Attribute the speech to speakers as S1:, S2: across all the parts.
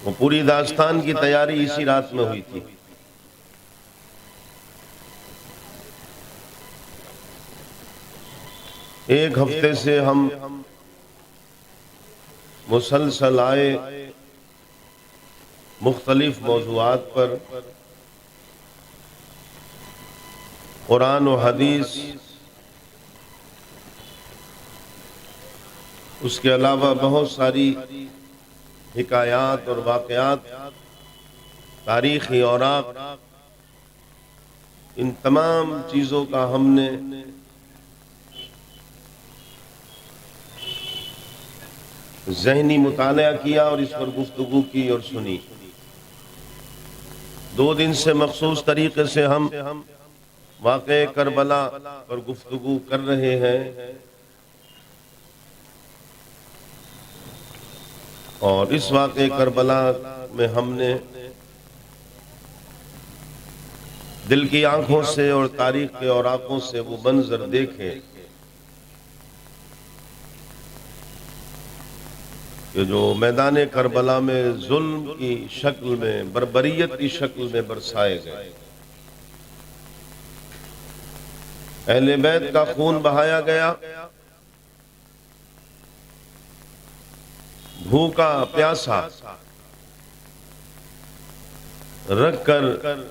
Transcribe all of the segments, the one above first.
S1: वो पूरी दास्तान की तैयारी इसी रात में हुई थी। एक हफ्ते से हम मुसलसल आए मुख्तलिफ मौज़ूआत पर कुरान और हदीस, उसके अलावा बहुत सारी हिकायात और वाक़यात, तारीख़ी औराक़, इन तमाम चीज़ों का हमने ज़हनी मुताला किया और इस पर गुफ्तगू की और सुनी। 2 दिन से मखसूस तरीके से हम वाक़े करबला पर गुफ्तगू कर रहे हैं और इस वाक़े करबला में हमने दिल की आंखों से और तारीख के औराकों से वो मंजर देखे कि जो मैदान करबला में जुल्म की शक्ल में, बर्बरियत की शक्ल में बरसाए गए। अहले बैत का खून बहाया गया, भूखा प्यासा रखकर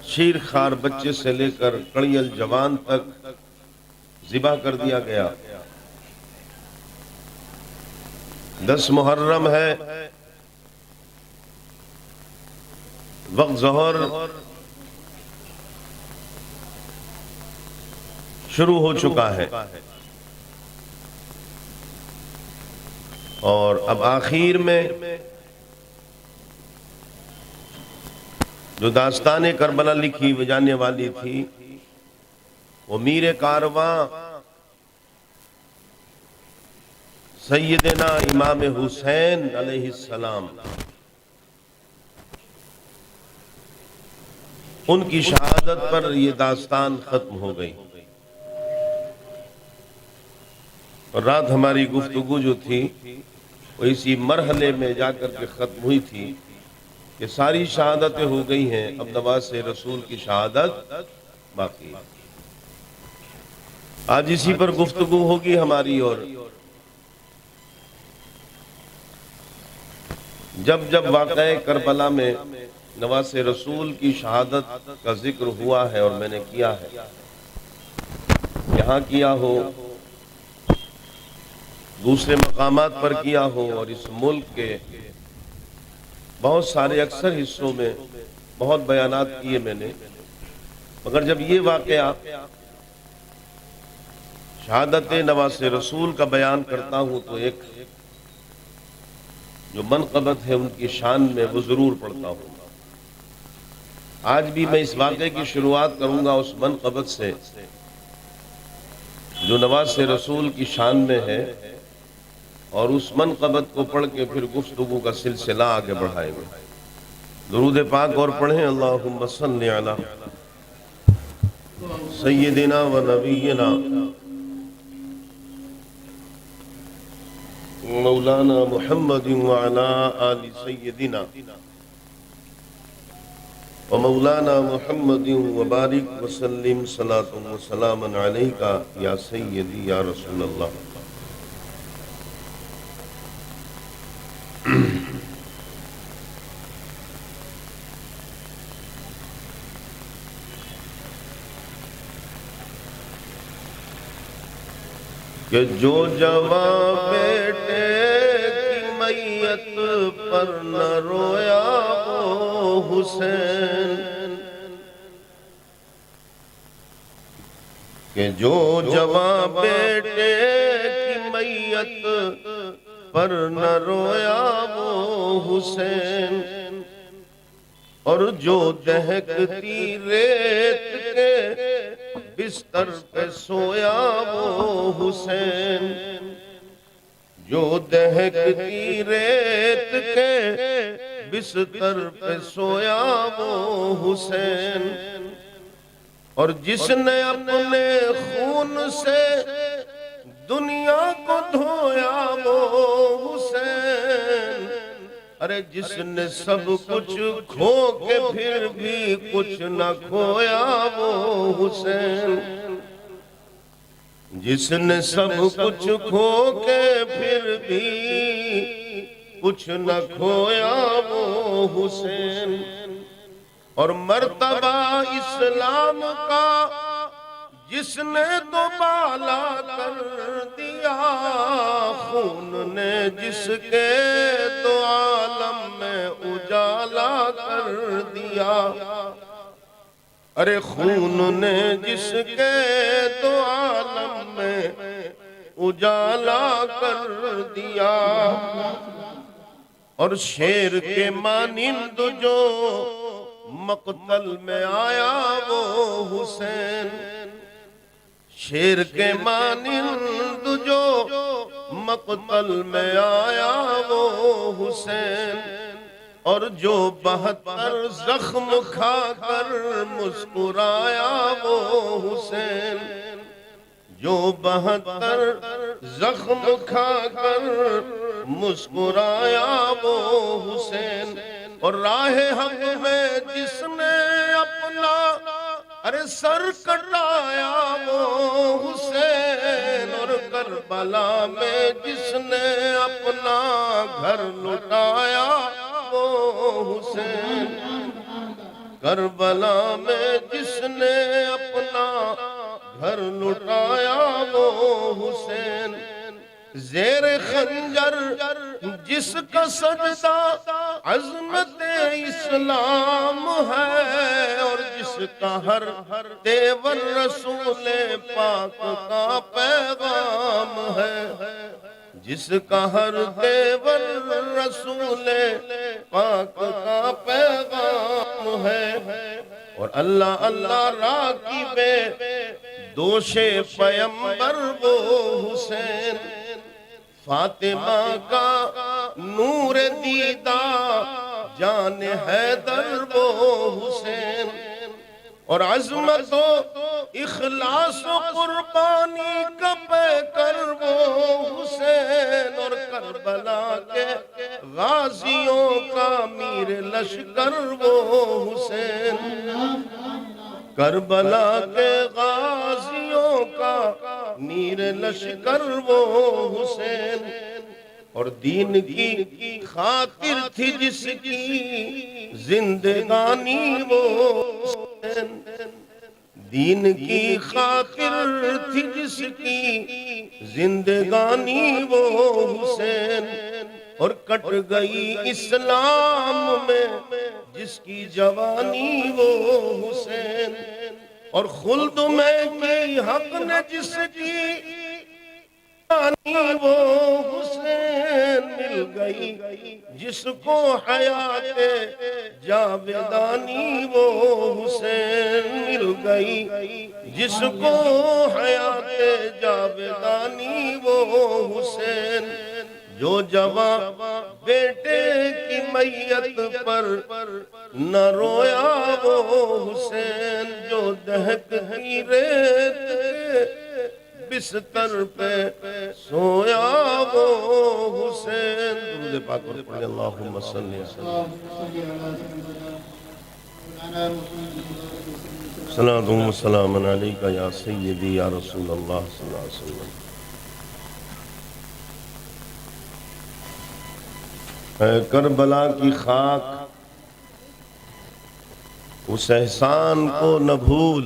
S1: शीर खार बच्चे से लेकर कड़ियल जवान तक ज़िबा कर दिया गया। 10 मुहर्रम है, वक्त ज़ोहर शुरू हो चुका है और अब आखिर में जो दास्तान करबला लिखी जाने वाली थी वो मीर कारवां सैयदना इमाम हुसैन अलैहिस्सलाम, उनकी शहादत पर यह दास्तान खत्म हो गई। और रात हमारी गुफ्तगू जो थी वो इसी मरहले में जाकर के खत्म हुई थी कि सारी शहादतें हो गई हैं, अब नवासे रसूल की शहादत बाकी। आज इसी पर गुफ्तगू होगी हमारी। और जब जब वाक़या करबला में नवासे रसूल की शहादत का जिक्र हुआ है और मैंने किया है, यहाँ किया हो, दूसरे मकामात पर किया हो और इस मुल्क के बहुत सारे अक्सर हिस्सों में बहुत बयानात किए मैंने, मगर जब ये वाक़या शहादत नवासे रसूल का बयान करता हूँ तो एक जो मनक़बत है उनकी शान में वो ज़रूर पढ़ता हूँ। आज भी मैं इस वाक़े की शुरुआत करूँगा उस मनक़बत से जो नवासे रसूल की शान में है और उस मनक़बत को पढ़ के फिर गुफ्तगू का सिलसिला आगे बढ़ाएंगे। दुरूद पाक और पढ़ें। अल्लाहुम्मा सल्लि अला सय्यिदिना व नबिय्यिना मौलाना मुहम्मदिन व अला आलि सय्यिदिना व मौलाना मुहम्मदिन व बारिक व सल्लिम सलातुन व सलामन अलैका या सय्यदी या रसूल अल्लाह। कि जो जवां बेटे की मैयत पर न रोया वो हुसैन, कि जो जवां बेटे की मैयत पर न रोया वो हुसैन, और जो दहकती रेत के बिस्तर पे सोया वो हुसैन, जो दहकती रेत के बिस्तर पे सोया वो हुसैन, और जिसने अपने खून से दुनिया को धोया वो हुसैन, अरे जिसने सब कुछ खो के फिर भी कुछ न खोया वो हुसैन, जिसने सब कुछ खो के फिर भी कुछ न खोया वो हुसैन। और मर्तबा इस्लाम का जिसने तो बाला कर दिया, खून ने जिसके तो आलम में उजाला कर दिया। अरे खून ने जिसके तो आलम में उजाला कर दिया। और शेर के मानिंद जो मक़तल में आया वो हुसैन, शेर के मानिंद जो मक़तल में आया वो हुसैन। और जो 72 जख्म खाकर मुस्कुराया वो हुसैन, जो 72 जख्म खाकर मुस्कुराया वो हुसैन। और राहे हक में जिसने अपना अरे सर कटाया वो हुसैन। और करबला में जिसने अपना घर लुटाया वो हुसैन, करबला में जिसने अपना घर लुटाया वो हुसैन। ज़ेर खंजर जिसका सजदा अज़मत इस्लाम है, और जिसका हर तेवर रसूल पाक का पैगाम है, जिसका हर तेवर रसूल पाक का पैगाम है। और अल्लाह अल्लाह राकीबे दोषे पैगंबर वो हुसैन, फातिमा का नूर दीदा जान हैदर वो हुसैन। और अज़मत इखलास कुर्बानी का पैकर वो हुसैन। और करबला के गाजियों का मीर लश्कर वो हुसैन, करबला के गाजियों का मीर लश्कर वो हुसैन। और दीन की खातिर थी जिसकी जिंदगानी वो हुसैन, दीन की खातिर थी जिसकी जिंदगानी वो हुसैन। और कट गई इस्लाम में जिसकी जवानी वो हुसैन। और खुल्द में की हक ने जिसकी वो हुसैन मिल गई, जिसको हयाते जावेदानी वो हुसैन मिल गई, जिसको हयाते जावेदानी वो हुसैन। जो जवा बेटे की मैयत पर न रोया वो हुसैन, जो दहक की रेत बिस्तर पे सोया वो हुसैन। दुरूद पाक पर पढ़े अल्लाहुम्मा सल्ली सलातुम व सलामुन अलैका या सय्यदी या रसूल अल्लाह सल्लल्लाहु अलैहि वसल्लम। करबला की खाक उस एहसान को न भूल,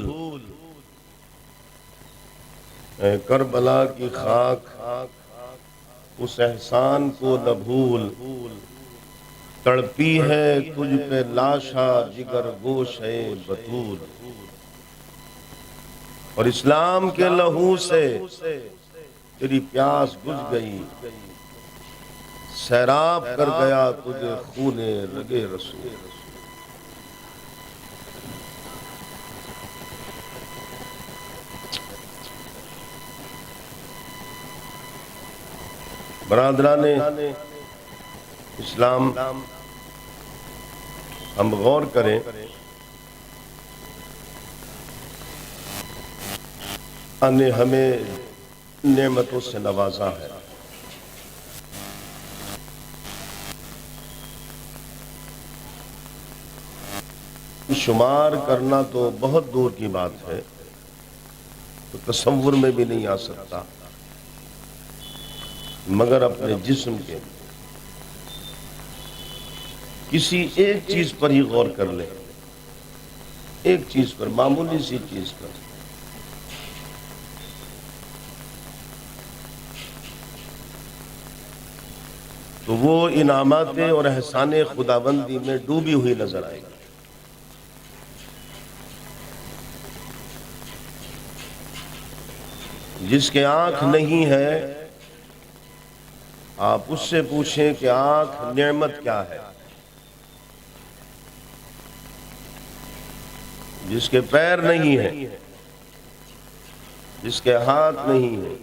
S1: करबला की खाक उस एहसान को न भूल। तड़पी है तुझ पे लाशा जिगर गोश है बतूल। और इस्लाम के लहू से तेरी प्यास बुझ गई, सैराब कर गया तुझे खूने लगे रसूल। बरादराने इस्लाम, हम गौर करें, ने हमें नेमतों से नवाजा है। शुमार करना तो बहुत दूर की बात है, तो तसव्वुर में भी नहीं आ सकता। मगर अपने जिस्म के किसी एक चीज पर ही गौर कर ले, एक चीज पर, मामूली सी चीज पर। तो वो इनामाते और एहसाने खुदाबंदी में डूबी हुई नजर आएगी। जिसके आंख नहीं है, आप उससे पूछें कि आंख नेमत क्या है। जिसके पैर नहीं है, जिसके हाथ नहीं है,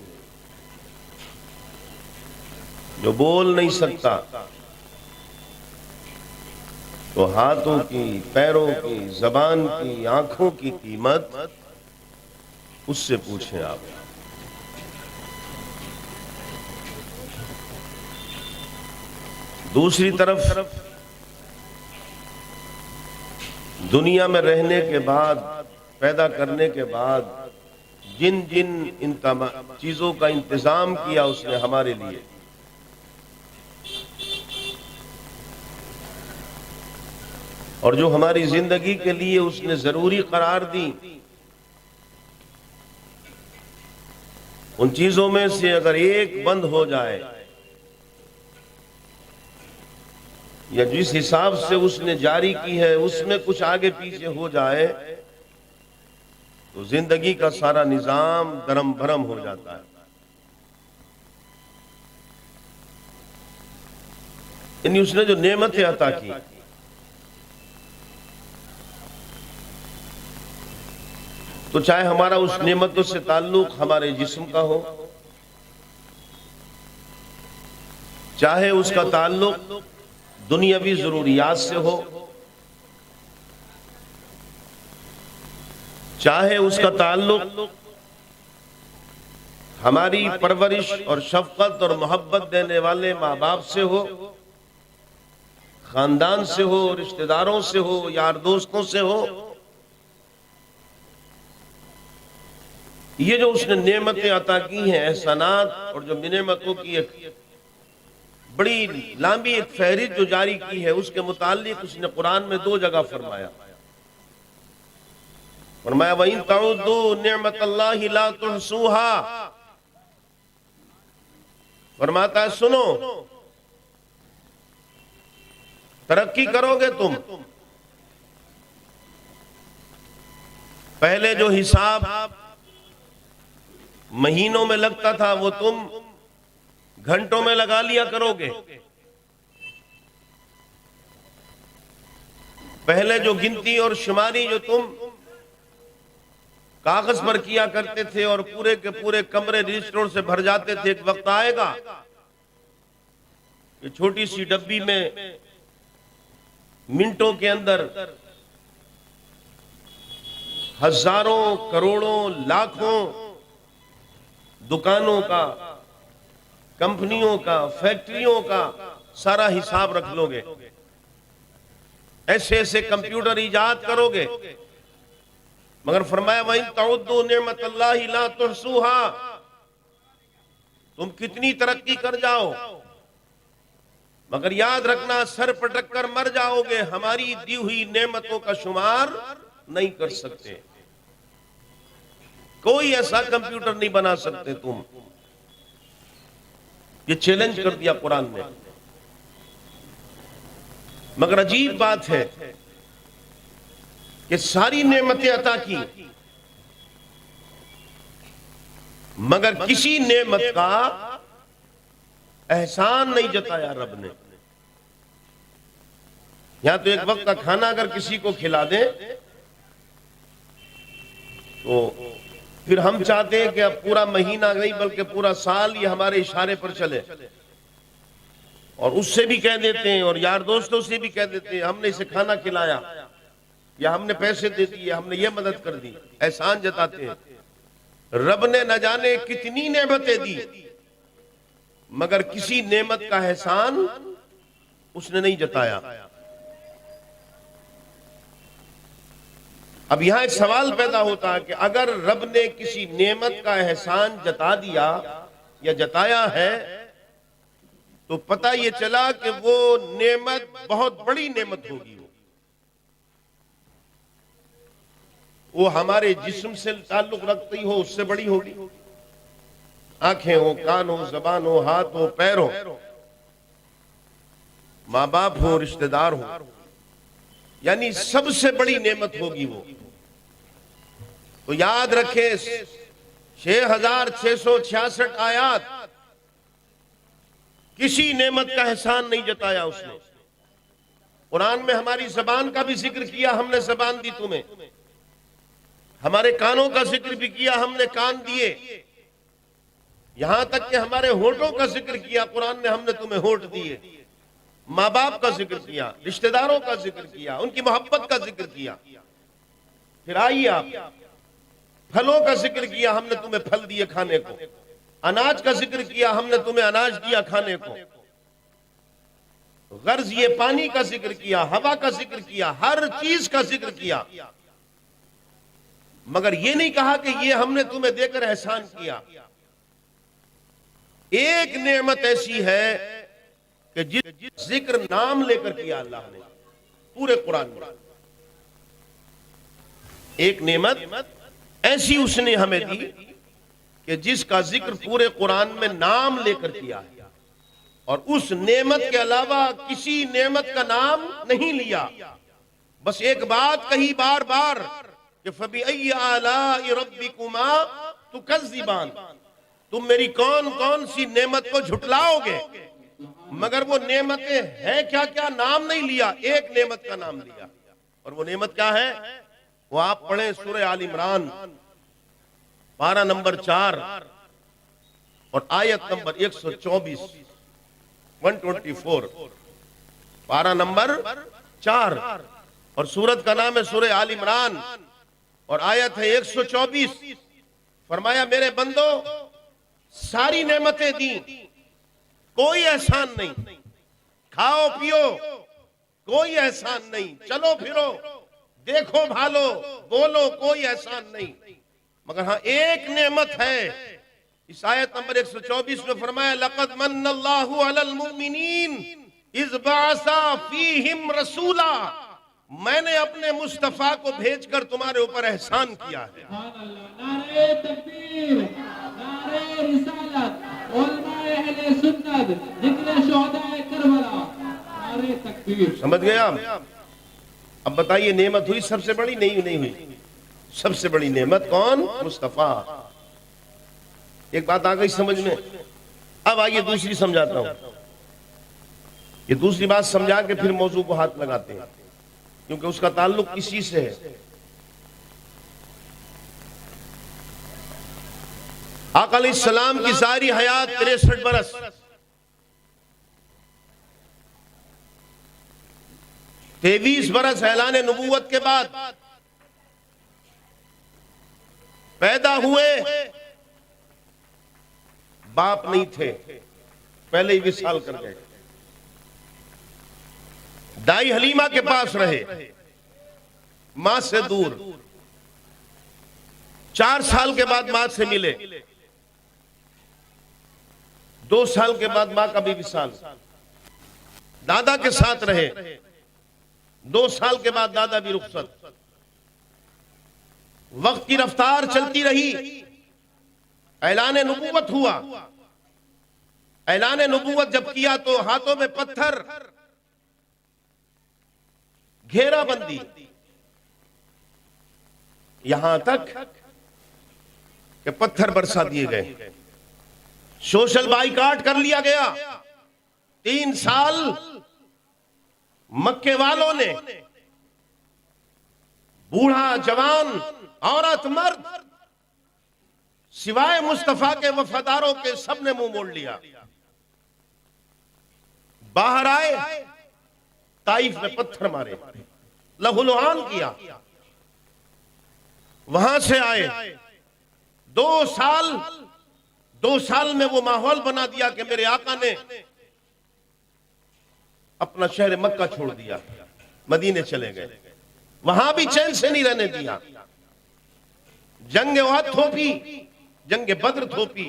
S1: जो बोल नहीं सकता, तो हाथों की, पैरों की, जबान की, आंखों की कीमत उससे पूछें आप। दूसरी तरफ दुनिया में रहने के बाद, पैदा करने के बाद जिन जिन इन चीजों का इंतजाम किया उसने हमारे लिए, और जो हमारी जिंदगी के लिए उसने जरूरी करार दी, उन चीजों में से अगर एक बंद हो जाए या जिस हिसाब से उसने जारी की है उसमें कुछ आगे पीछे हो जाए, तो जिंदगी का सारा निजाम दरम भरम हो जाता है। यानी उसने जो नेमतें अता की, तो चाहे हमारा उस नेमतों से ताल्लुक हमारे जिस्म का हो, चाहे उसका ताल्लुक दुनियावी जरूरियात से हो, चाहे उसका ताल्लुक हमारी परवरिश और शफकत और मोहब्बत देने वाले माँ बाप से हो, खानदान से हो, रिश्तेदारों से हो, यार दोस्तों से हो, ये जो उसने नेमतें अता की हैं, एहसानात, और जो नेमतों की एक बड़ी लंबी एक फहरिस्त जो जारी की है, उसके मुताल्लिक उसने कुरान में 2 जगह फरमाया। वइन तउद्दू निअमतल्लाहि ला तुहसूहा, फरमाता है सुनो, तरक्की करोगे तुम, पहले जो हिसाब महीनों में लगता था वो तुम घंटों में लगा लिया करोगे। पहले जो गिनती और शुमारी जो तुम कागज पर किया करते थे और पूरे के पूरे कमरे रजिस्टरों से भर जाते थे, एक वक्त आएगा कि छोटी सी डब्बी में मिनटों के अंदर हजारों, करोड़ों, लाखों दुकानों का, कंपनियों का, फैक्ट्रियों का सारा हिसाब रख लोगे, ऐसे ऐसे कंप्यूटर इजाद करोगे। मगर फरमाया वइन तउद्दू निअमतल्लाहि ला तुहसूहा, तुम कितनी तरक्की कर जाओ, मगर याद रखना सर पटक कर मर जाओगे, हमारी दी हुई नेमतों का शुमार नहीं कर सकते। कोई ऐसा कंप्यूटर नहीं बना सकते तुम। ये चैलेंज कर दिया कुरान ने। मगर अजीब बात है कि सारी नेमतें अता की, मगर किसी नेमत का एहसान नहीं जताया रब ने। यहां तो एक वक्त का खाना अगर किसी को खिला दे तो फिर हम चाहते हैं कि अब पूरा महीना नहीं बल्कि पूरा साल ये हमारे इशारे पर चले, और उससे भी कह देते हैं और यार दोस्तों से भी कह देते हैं हमने इसे खाना खिलाया या हमने पैसे दे दिए, हमने ये मदद कर दी, एहसान जताते हैं। रब ने न जाने कितनी नेमतें दी, मगर किसी नेमत का एहसान उसने नहीं जताया। अब यहां एक सवाल पैदा होता है कि अगर रब ने किसी नेमत का एहसान जता दिया या जताया है तो पता ये चला कि वो नेमत बहुत बड़ी नेमत होगी। वो हमारे जिस्म से ताल्लुक रखती हो उससे बड़ी होगी। आंखें हो, कान हो, जबान हो, हाथ हो, पैर हो, माँ बाप हो, रिश्तेदार हो, यानी सबसे बड़ी नेमत होगी वो। तो याद रखें 6666 आयात, किसी नेमत का एहसान नहीं जताया उसने। कुरान में हमारी जबान का भी जिक्र किया, हमने जबान दी तुम्हें। हमारे कानों का जिक्र भी किया, हमने कान दिए। यहां तक कि हमारे होठों का जिक्र किया कुरान ने, हमने तुम्हें होठ दिए। माँ बाप का जिक्र किया, रिश्तेदारों का जिक्र किया, उनकी मोहब्बत का जिक्र किया। फिर आइए आप, फलों का जिक्र किया, हमने तुम्हें फल दिए खाने को। अनाज का जिक्र किया, हमने तुम्हें अनाज दिया खाने को। गर्ज ये पानी का जिक्र किया, हवा का जिक्र किया, हर चीज का जिक्र किया, मगर ये नहीं कहा कि ये हमने तुम्हें देकर एहसान किया। एक नेमत ऐसी है कि जिस जिक्र नाम लेकर किया अल्लाह ने पूरे कुरान में, एक नेमत ऐसी उसने हमें दी कि जिसका जिक्र पूरे कुरान में नाम लेकर किया है, और उस नेमत के अलावा किसी नेमत का नाम नहीं लिया। बस एक बात कही बार बार कि फबी आलाई रब्बिकुमा तुकज़्ज़िबान, तुम मेरी कौन कौन सी नेमत को झुटलाओगे। मगर वो नेमतें हैं क्या क्या, नाम नहीं लिया, एक नेमत का नाम लिया। और वो नेमत क्या है, वो आप पढ़ें सूरह आल इमरान पारा नंबर 4 और आयत नंबर 124, 124, पारा नंबर 4 और सूरत का नाम है सूरह आल इमरान और आयत है 124। फरमाया मेरे बंदो, सारी नेमतें दी, कोई एहसान नहीं। खाओ पियो, कोई एहसान नहीं। चलो फिरो, देखो भालो, बोलो, कोई एहसान नहीं। मगर हाँ एक नेमत है। इस आयत नंबर 124 में फरमाया लक़द मन्नल्लाहु अलल मुमिनीन इज़ बअसा फीहिम रसूला, मैंने अपने मुस्तफा को भेजकर तुम्हारे ऊपर एहसान किया है।
S2: नारे तकबीर, नारे रिसालत, उलमाए अहले सुन्नत, जिक्र शुहदाए करबला, नारे तकबीर।
S1: समझ गए आप? अब बताइए नेमत हुई सबसे बड़ी? नहीं हुई। सबसे बड़ी नेमत कौन? मुस्तफा। एक बात आ गई समझ में। अब आइए दूसरी समझाता हूं। ये दूसरी बात समझा के फिर मौजू को हाथ लगाते हैं, क्योंकि उसका ताल्लुक इसी से है। आका अलैहिस्सलाम की सारी हयात 63 बरस, 23 बरस ऐलान नबूवत के बाद पैदा हुए। बाप नहीं थे, पहले ही विसाल कर गए। दाई हलीमा के पास रहे, मां से दूर। 4 साल के बाद मां से मिले, 2 साल के बाद मां का भी विसाल। दादा के साथ रहे, 2 साल के बाद दादा भी रुखसत। वक्त की रफ्तार चलती रही, ऐलान नबूवत हुआ। ऐलान नबूवत जब किया तो हाथों में पत्थर, घेराबंदी, यहां तक कि पत्थर बरसा दिए गए। सोशल बाइकाट कर लिया गया। 3 साल मक्के वालों ने, बूढ़ा जवान, औरत मर्द, सिवाय मुस्तफा के वफादारों के सबने मुंह मोड़ लिया। बाहर आए, ताइफ में पत्थर मारे, लहूलुहान किया। वहां से आए, 2 साल में वो माहौल बना दिया कि मेरे आका ने अपना शहर मक्का छोड़ दिया, मदीने चले गए। वहां भी चैन से नहीं रहने दिया। जंग उहद थोपी, जंग बद्र थोपी,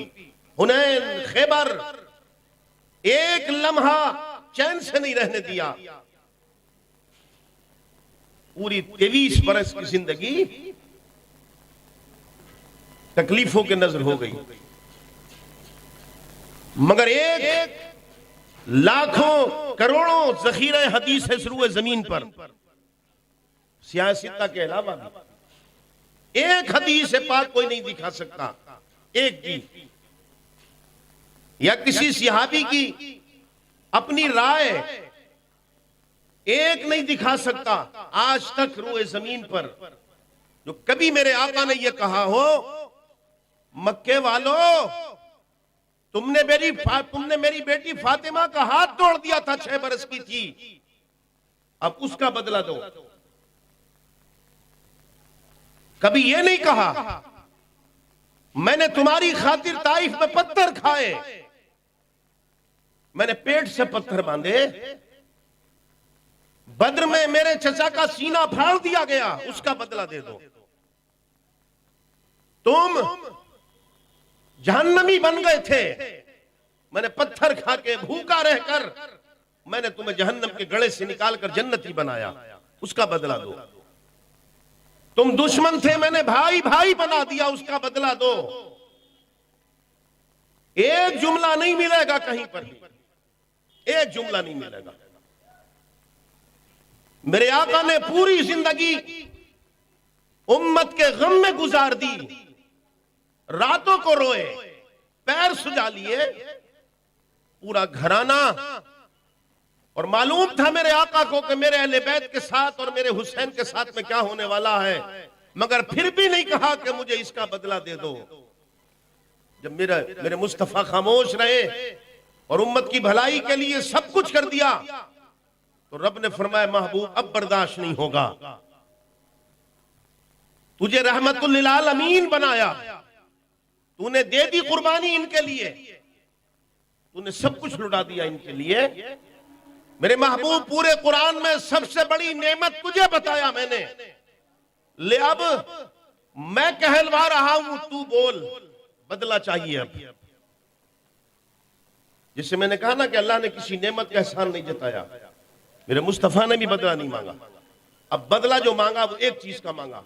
S1: हुनैन, खैबर, एक लम्हा चैन से नहीं रहने दिया। पूरी 23 बरस की जिंदगी तकलीफों के नजर हो गई, मगर एक लाखों करोड़ों जखीरे हदीस है सुरूए जमीन पर, सियासत के अलावा भी एक हदीस पाक कोई नहीं दिखा सकता, एक भी, या किसी सिहाबी की अपनी राय एक नहीं दिखा सकता आज तक रूए जमीन पर, जो कभी मेरे आका ने यह कहा हो मक्के वालों तुमने मेरी बेटी फातिमा का हाथ तोड़ दिया था, 6 बरस की थी, अब उसका बदला दो। कभी यह नहीं कहा मैंने तुम्हारी खातिर ताइफ में पत्थर खाए, मैंने पेट से पत्थर बांधे, बद्र में मेरे चचा का सीना फाड़ दिया गया, उसका बदला दे दो। तुम जहन्नमी बन गए थे, मैंने पत्थर खा के भूखा रहकर मैंने तुम्हें जहन्नम के गड़े से निकालकर जन्नती बनाया, उसका बदला दो। तुम दुश्मन थे, मैंने भाई भाई बना दिया, उसका बदला दो। एक जुमला नहीं मिलेगा कहीं पर भी, एक जुमला नहीं मिलेगा। मेरे आका ने पूरी जिंदगी उम्मत के गम में गुजार दी, रातों को रोए, पैर सुजा लिए, पूरा घराना, और मालूम था मेरे आका को कि मेरे अहले बैत के साथ और मेरे हुसैन के साथ में क्या होने वाला है, मगर फिर भी नहीं कहा कि मुझे इसका बदला दे दो। जब मेरे मुस्तफा खामोश रहे और उम्मत की भलाई के लिए सब कुछ कर दिया, तो रब ने फरमाया महबूब अब बर्दाश्त नहीं होगा, तुझे रहमतुल लिल आलमीन बनाया, तूने दे दी कुर्बानी इनके लिए, तूने सब कुछ लुटा दिया इनके लिए। मेरे महबूब पूरे कुरान में सबसे बड़ी नेमत तुझे बताया मैंने, ले अब मैं कहलवा रहा हूं, तू बोल, बदला चाहिए अब। जिससे मैंने कहा ना कि अल्लाह ने किसी नेमत का एहसान नहीं जताया, मेरे मुस्तफा ने भी बदला नहीं मांगा। अब बदला जो मांगा वो एक चीज का मांगा,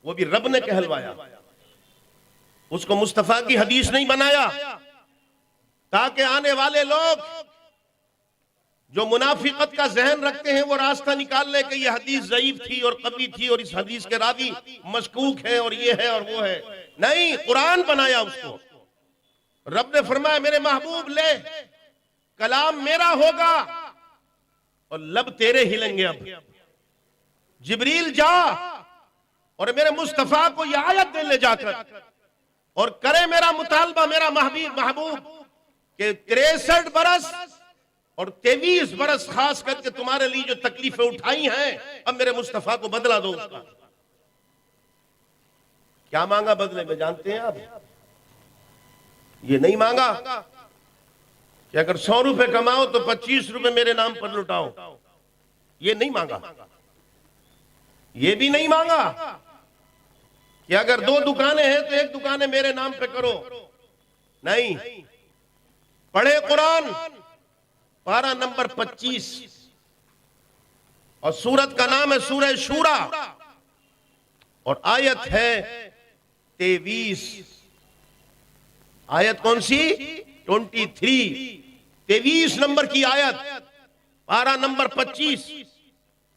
S1: वो भी रब ने कहलवाया, उसको मुस्तफा की हदीस नहीं बनाया, ताकि आने वाले लोग जो मुनाफिकत का जहन रखते हैं वो रास्ता निकाल ले कि ये हदीस ज़ईफ थी और कभी थी और इस हदीस के रावी मशकूक है और ये है और वो है। नहीं, कुरान बनाया उसको। रब ने फरमाया मेरे महबूब ले, कलाम मेरा होगा और लब तेरे हिलेंगे। अब जिब्रील जा और मेरे मुस्तफा को यह आयत दे ले जाकर और करे मेरा मुतालबा, मेरा महबूब के 63 बरस और 23 बरस खास करके तुम्हारे लिए जो तकलीफें उठाई हैं, अब मेरे मुस्तफा को बदला दो उसका। क्या मांगा बदले में जानते हैं आप? ये नहीं मांगा कि अगर 100 रुपए कमाओ तो 25 रुपए मेरे नाम पर लुटाओ, ये नहीं मांगा। ये भी नहीं मांगा कि अगर 2 दुकानें हैं तो 1 दुकानें मेरे नाम पे करो, नहीं। पढ़े कुरान पारा नंबर 25 और सूरत का नाम है सूरह शूरा और आयत है 23। आयत कौन सी? 23, 23 नंबर की आयत, पारा नंबर 25,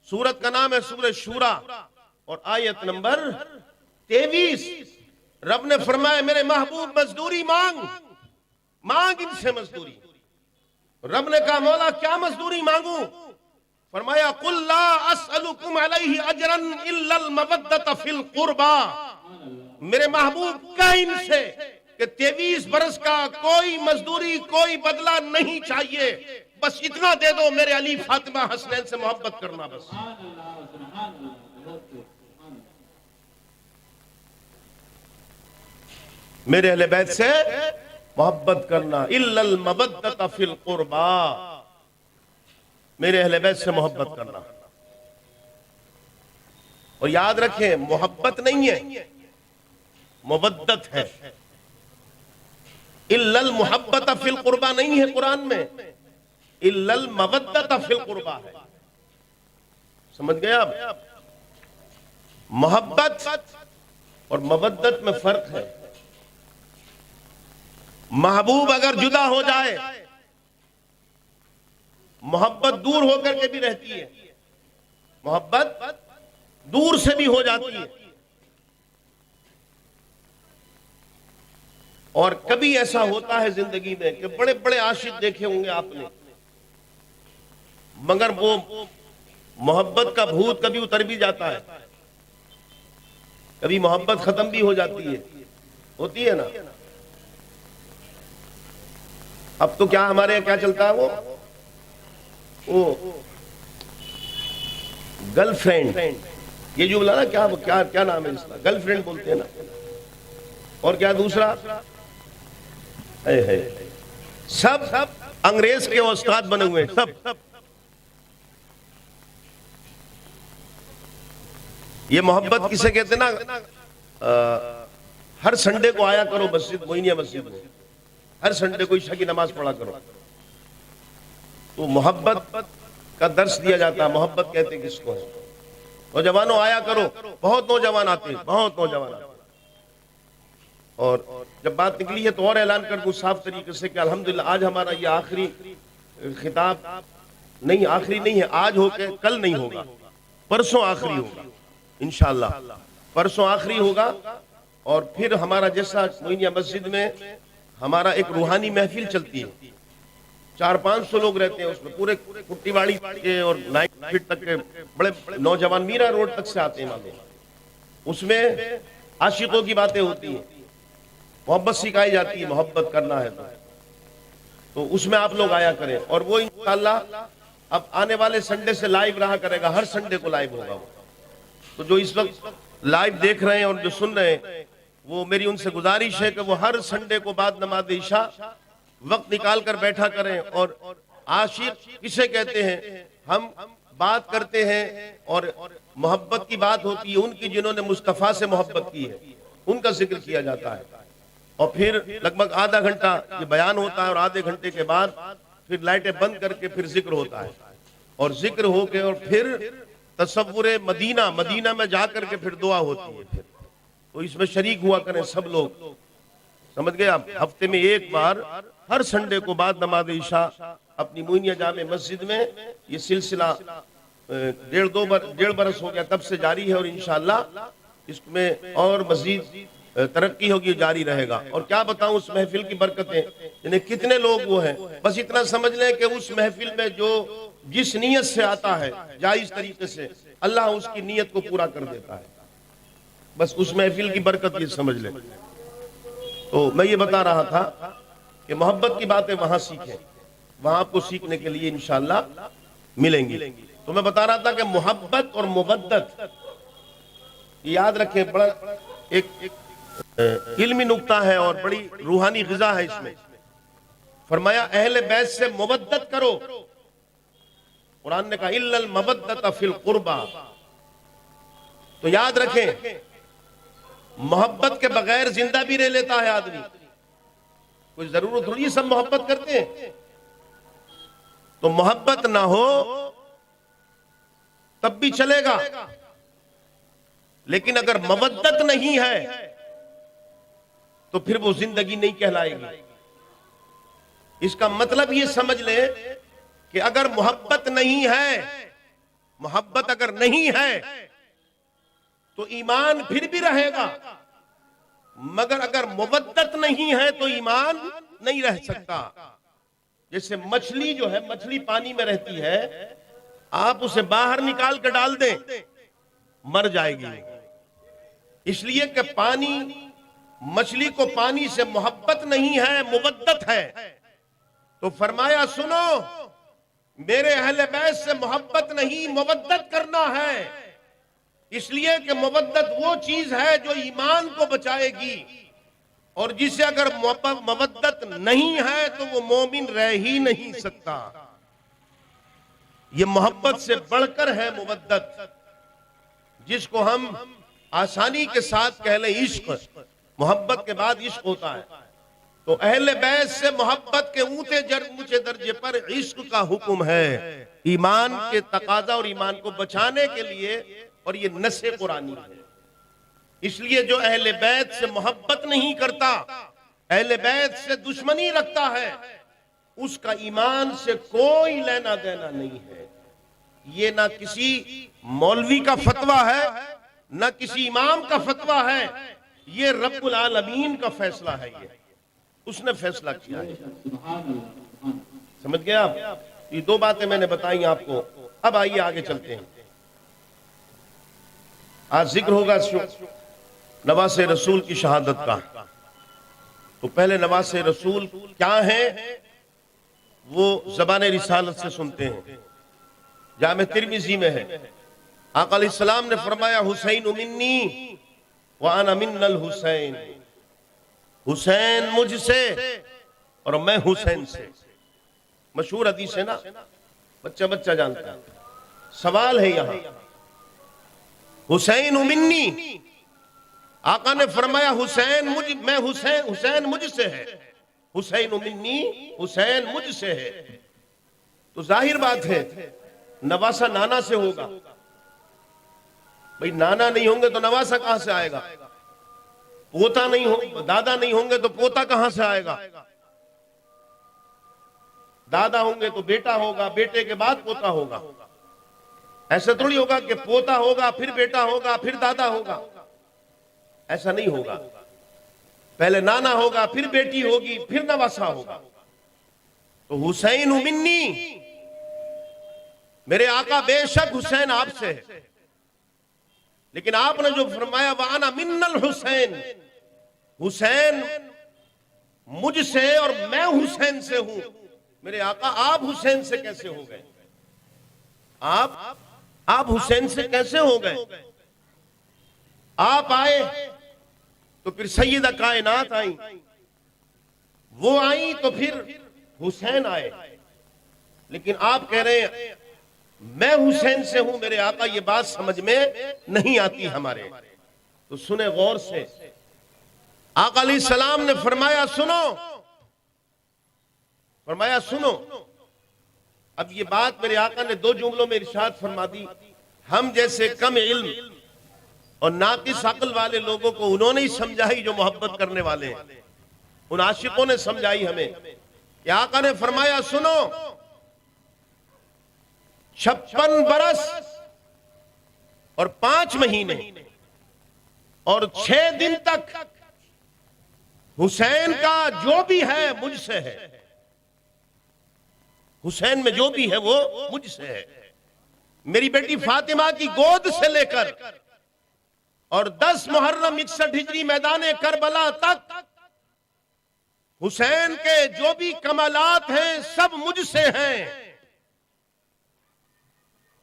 S1: सूरत का नाम है सूरह शूरा और आयत नंबर 23। रब ने फरमाया मेरे महबूब मजदूरी मांग, मांग इनसे मजदूरी। रब ने कहा मौला क्या मजदूरी मांगू? फरमाया कुल ला अस्अलुकुम अलैहि अजरन इल्लल मवद्दत फिल कुर्बा। मेरे महबूब कह इनसे कि 23 बरस का कोई मजदूरी, कोई बदला नहीं चाहिए, बस इतना दे दो, मेरे अली फातिमा हसनैन से मोहब्बत करना बस। मेरे अहले बैत से मोहब्बत करना, इल्लल मवद्दत फिल कुर्बा, मेरे अहले बैत से मोहब्बत करना। और याद रखें, मोहब्बत नहीं है, मुवद्दत है। इल्लल मुहब्बत फिल कुर्बा नहीं है कुरान में, इल्लल मवद्दत फिल कुर्बा है। समझ गए आप? मोहब्बत और मवद्दत में फर्क है। महबूब अगर जुदा हो जाए, मोहब्बत दूर होकर के भी रहती है, मोहब्बत दूर से भी हो जाती है। और कभी ऐसा होता है जिंदगी में कि बड़े बड़े आशिक देखे होंगे आपने, मगर वो मोहब्बत का भूत कभी उतर भी जाता है, कभी मोहब्बत खत्म भी हो जाती है, होती है ना। अब तो क्या हमारे यहाँ क्या चलता है, वो गर्लफ्रेंड, ये जो बोला ना, क्या क्या क्या नाम है इसका, गर्लफ्रेंड बोलते हैं ना, और क्या दूसरा है, सब अंग्रेज के उस्ताद बने हुए हैं सब। ये मोहब्बत किसे कहते हैं ना, हर संडे को आया करो मस्जिद, मोइनिया मस्जिद में, हर संडे को ईशा की नमाज पढ़ा करो, तो मोहब्बत का दर्श दिया जाता है। मोहब्बत कहते हैं किसको है? नौजवानों आया करो, बहुत नौजवान आते हैं, बहुत नौजवान आते हैं। और जब बात निकली है तो और ऐलान कर दूं साफ तरीके से कि अल्हम्दुलिल्लाह आज हमारा ये आखिरी खिताब नहीं, आखिरी नहीं है, आज होके कल नहीं होगा, परसों आखिरी होगा इंशाअल्लाह, परसों आखिरी होगा। और फिर हमारा जैसा मोइनिया मस्जिद में हमारा एक रूहानी महफिल चलती है, 400-500 लोग रहते हैं उसमें, पूरे कुट्टीवाड़ी के और 9 फीट तक के बड़े नौजवान मीरा रोड तक से आते हैं वाले। उसमें आशिकों की बातें होती हैं, मोहब्बत सिखाई जाती है, मोहब्बत करना है तो उसमें आप लोग आया करें। और वो इंशाअल्लाह अब आने वाले संडे से लाइव रहा करेगा, हर संडे को लाइव होगा वो। तो जो इस वक्त लाइव देख रहे हैं और जो सुन रहे हैं, वो मेरी उनसे गुजारिश है कि वो हर संडे को बाद नमाज इशा वक्त निकाल कर बैठा करें। और आशिक किसे कहते हैं? हम बात करते हैं और मोहब्बत की बात होती है उनकी जिन्होंने मुस्तफा से मोहब्बत की है, उनका जिक्र किया जाता है। और फिर लगभग आधा घंटा ये बयान होता है और आधे घंटे के बाद फिर लाइटें बंद करके फिर जिक्र होता है। और जिक्र होके और फिर तसव्वुरे मदीना, मदीना में जाकर के फिर दुआ होती है। फिर तो इसमें शरीक हुआ करें सब लोग, समझ गए आप? हफ्ते में एक बार हर संडे को बाद नमाज इशा अपनी मोइनिया जामे मस्जिद में ये सिलसिला 1.5 बरस हो गया तब से जारी है, और इंशाअल्लाह इसमें और मजीद तरक्की होगी, जारी रहेगा। और क्या बताऊं उस महफिल की बरकतें, यानी कितने लोग वो हैं, बस इतना समझ लें कि उस महफिल में जो जिस नीयत से आता है जायज तरीके से, अल्लाह उसकी नीयत को पूरा कर देता है। बस उस महफिल की बरकत ये समझ लें। तो मैं ये बता रहा था कि मोहब्बत की बातें वहां सीखें, वहां आपको सीखने के लिए इंशाअल्लाह मिलेंगी। तो मैं बता रहा था कि मोहब्बत और मुवद्दत याद रखें, बड़ा एक इल्मी नुक्ता है और बड़ी रूहानी ग़िज़ा है इसमें। फरमाया अहले बैत से मुवद्दत करो, कुरान ने कहा इल्लल मवद्दत फिल कुर्बा। तो याद रखें, मोहब्बत के बगैर जिंदा भी रह लेता है आदमी, कोई जरूरत थोड़ी सब मोहब्बत करते हैं। तो मोहब्बत ना हो तब भी चलेगा, लेकिन अगर मवद्दत नहीं है तो फिर वो जिंदगी नहीं कहलाएगी। इसका मतलब ये समझ ले कि अगर मोहब्बत नहीं है, मोहब्बत अगर नहीं है तो ईमान फिर भी रहेगा, मगर अगर मुवद्दत नहीं है तो ईमान नहीं रह सकता। जैसे मछली जो है, मछली पानी में रहती है, आप उसे बाहर निकाल कर डाल दें मर जाएगी। इसलिए कि पानी, मछली को पानी से मोहब्बत नहीं है, मुवद्दत है। तो फरमाया सुनो, मेरे अहले बैत से मोहब्बत नहीं मुवद्दत करना है, इसलिए कि मुवद्दत वो चीज है जो ईमान को बचाएगी, और जिसे अगर मुवद्दत नहीं है तो वो मोमिन रह ही नहीं सकता। ये मोहब्बत से बढ़कर है मुवद्दत, जिसको हम आसानी के साथ कह लें इश्क, मोहब्बत के बाद इश्क होता है, तो अहले बैत से मोहब्बत के ऊंचे दर्जे पर इश्क का हुक्म है, ईमान के तकाजा और ईमान को बचाने के लिए, और ये नस्से कुरानी है। इसलिए जो अहले बैत से मोहब्बत नहीं करता, अहले बैत से दुश्मनी रखता है, उसका ईमान से कोई लेना देना नहीं है। ये ना किसी मौलवी का फतवा है, ना किसी इमाम का फतवा है, ये रब्बुल आलमीन का फैसला है। ये उसने फैसला किया है। समझ गए आप? ये दो बातें मैंने बताई आपको। अब आइए आगे चलते हैं। आज जिक्र होगा नवासे रसूल की शहादत का। तो पहले नवासे रसूल क्या है वो ज़बान रिसालत से सुनते हैं। जामे तिर्मिज़ी में है, आका अलैहिस्सलाम ने फरमाया, हुसैन मिन्नी व अना मिन्नल हुसैन, हुसैन मुझसे और मैं हुसैन से। मशहूर हदीस है ना, बच्चा बच्चा जानता है। सवाल है यहां, हुसैन मिन्नी, आका ने फरमाया हुसैन मैं हुसैन मुझसे है, हुसैन मिन्नी, हुसैन मुझसे है। तो जाहिर बात है नवासा नाना से होगा। भाई नाना नहीं होंगे तो नवासा कहां से आएगा? पोता नहीं हो, दादा नहीं होंगे तो पोता कहां से आएगा? दादा होंगे तो बेटा होगा, बेटे के बाद पोता होगा। ऐसा थोड़ी होगा कि पोता होगा फिर बेटा होगा फिर दादा होगा, ऐसा नहीं होगा। पहले नाना होगा, फिर बेटी होगी, फिर नवासा होगा। तो हुसैन मिन्नी, मेरे आका बेशक हुसैन आपसे है, लेकिन आपने जो फरमाया वाना मिन्नल हुसैन, हुसैन मुझसे और मैं हुसैन से हूं। मेरे आका आप हुसैन से कैसे हो गए? आप हुसैन से कैसे हो गए? आप आए तो फिर सैयदा कायनात आई, वो आई तो फिर हुसैन आए, लेकिन आप कह रहे हैं मैं हुसैन से हूं मेरे आका। ये बात समझ में नहीं आती हमारे। तो सुने गौर से, आका अलैहिस्सलाम ने फरमाया सुनो, फरमाया सुनो। अब ये बात मेरे आका ने दो जुमलों में इरशाद फरमा दी। हम जैसे कम इल्म और नाकिस अक्ल वाले लोगों को उन्होंने ही समझाई, जो मोहब्बत करने वाले हैं, उन आशिकों ने समझाई हमें। कि आका ने फरमाया सुनो, 56 बरस और 5 महीने और 6 दिन तक हुसैन का जो भी है मुझसे है, हुसैन में जो भी है वो मुझसे है। मेरी बेटी फातिमा की गोद से लेकर और 10 मुहर्रम 61 हिजरी मैदान करबला तक हुसैन के जो भी कमालात हैं सब मुझसे हैं।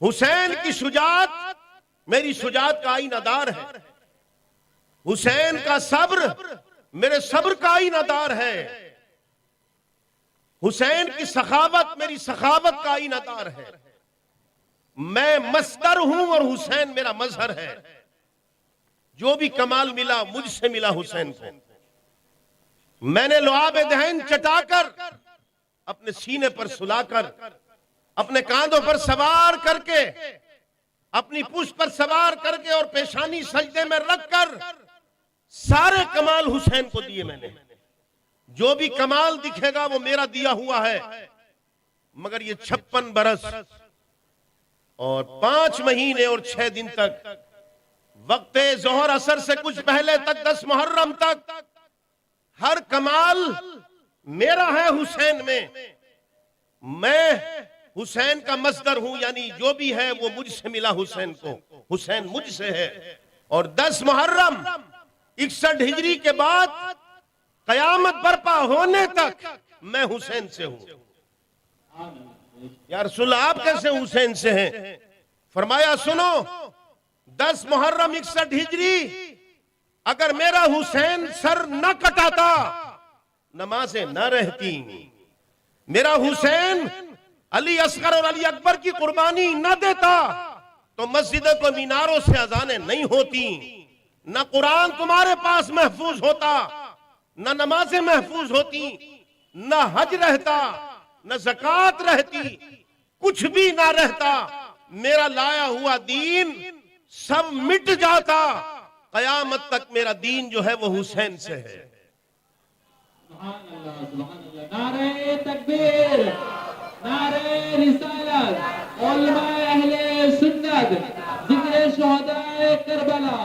S1: हुसैन की शुजात मेरी शुजात का आईनादार है, हुसैन का सब्र मेरे सब्र का आईनादार है, हुसैन की सखावत मेरी सखावत का आईनादार है। मैं मस्दर हूं और हुसैन मेरा मजहर है। जो भी कमाल मिला मुझसे मिला हुसैन को। मैंने लुआब दहन चटाकर अपने सीने पर सुलाकर, अपने कांधों पर सवार करके, अपनी पुष्ट पर सवार करके और पेशानी सजदे में रखकर सारे कमाल हुसैन को दिए मैंने। जो भी कमाल दिखेगा वो मेरा दिया हुआ है। मगर ये 56 बरस और 5 महीने और 6 दिन तक, वक्त जोहर असर से कुछ पहले तक 10 मुहर्रम तक हर कमाल मेरा है हुसैन में। मैं हुसैन का मस्दर हूं, यानी जो भी है वो मुझसे मिला हुसैन को, हुसैन मुझसे है। और 10 मुहर्रम 61 हिजरी के बाद कयामत बर्पा होने तक मैं हुसैन से हूं। या रसूल आप कैसे हुसैन से हैं? फरमाया सुनो, 10 मुहर्रम 61 हिजरी अगर मेरा हुसैन सर न कटाता नमाजें न रहती, मेरा हुसैन अली असगर और अली अकबर की कुर्बानी न देता तो मस्जिदों को मीनारों से अजानें नहीं होती, न कुरान तुम्हारे पास महफूज होता, न नमाजें महफूज होती, न हज रहता, न ज़कात रहती, कुछ भी ना रहता। मेरा लाया हुआ दीन सब मिट जाता। कयामत तक मेरा दीन जो है वो हुसैन से है।
S2: सुभान अल्लाह, सुभान अल्लाह। नारे तकबीर, नारे रिसालत, उलमाए अहले सुन्नत, जिक्र शुहदाए करबला,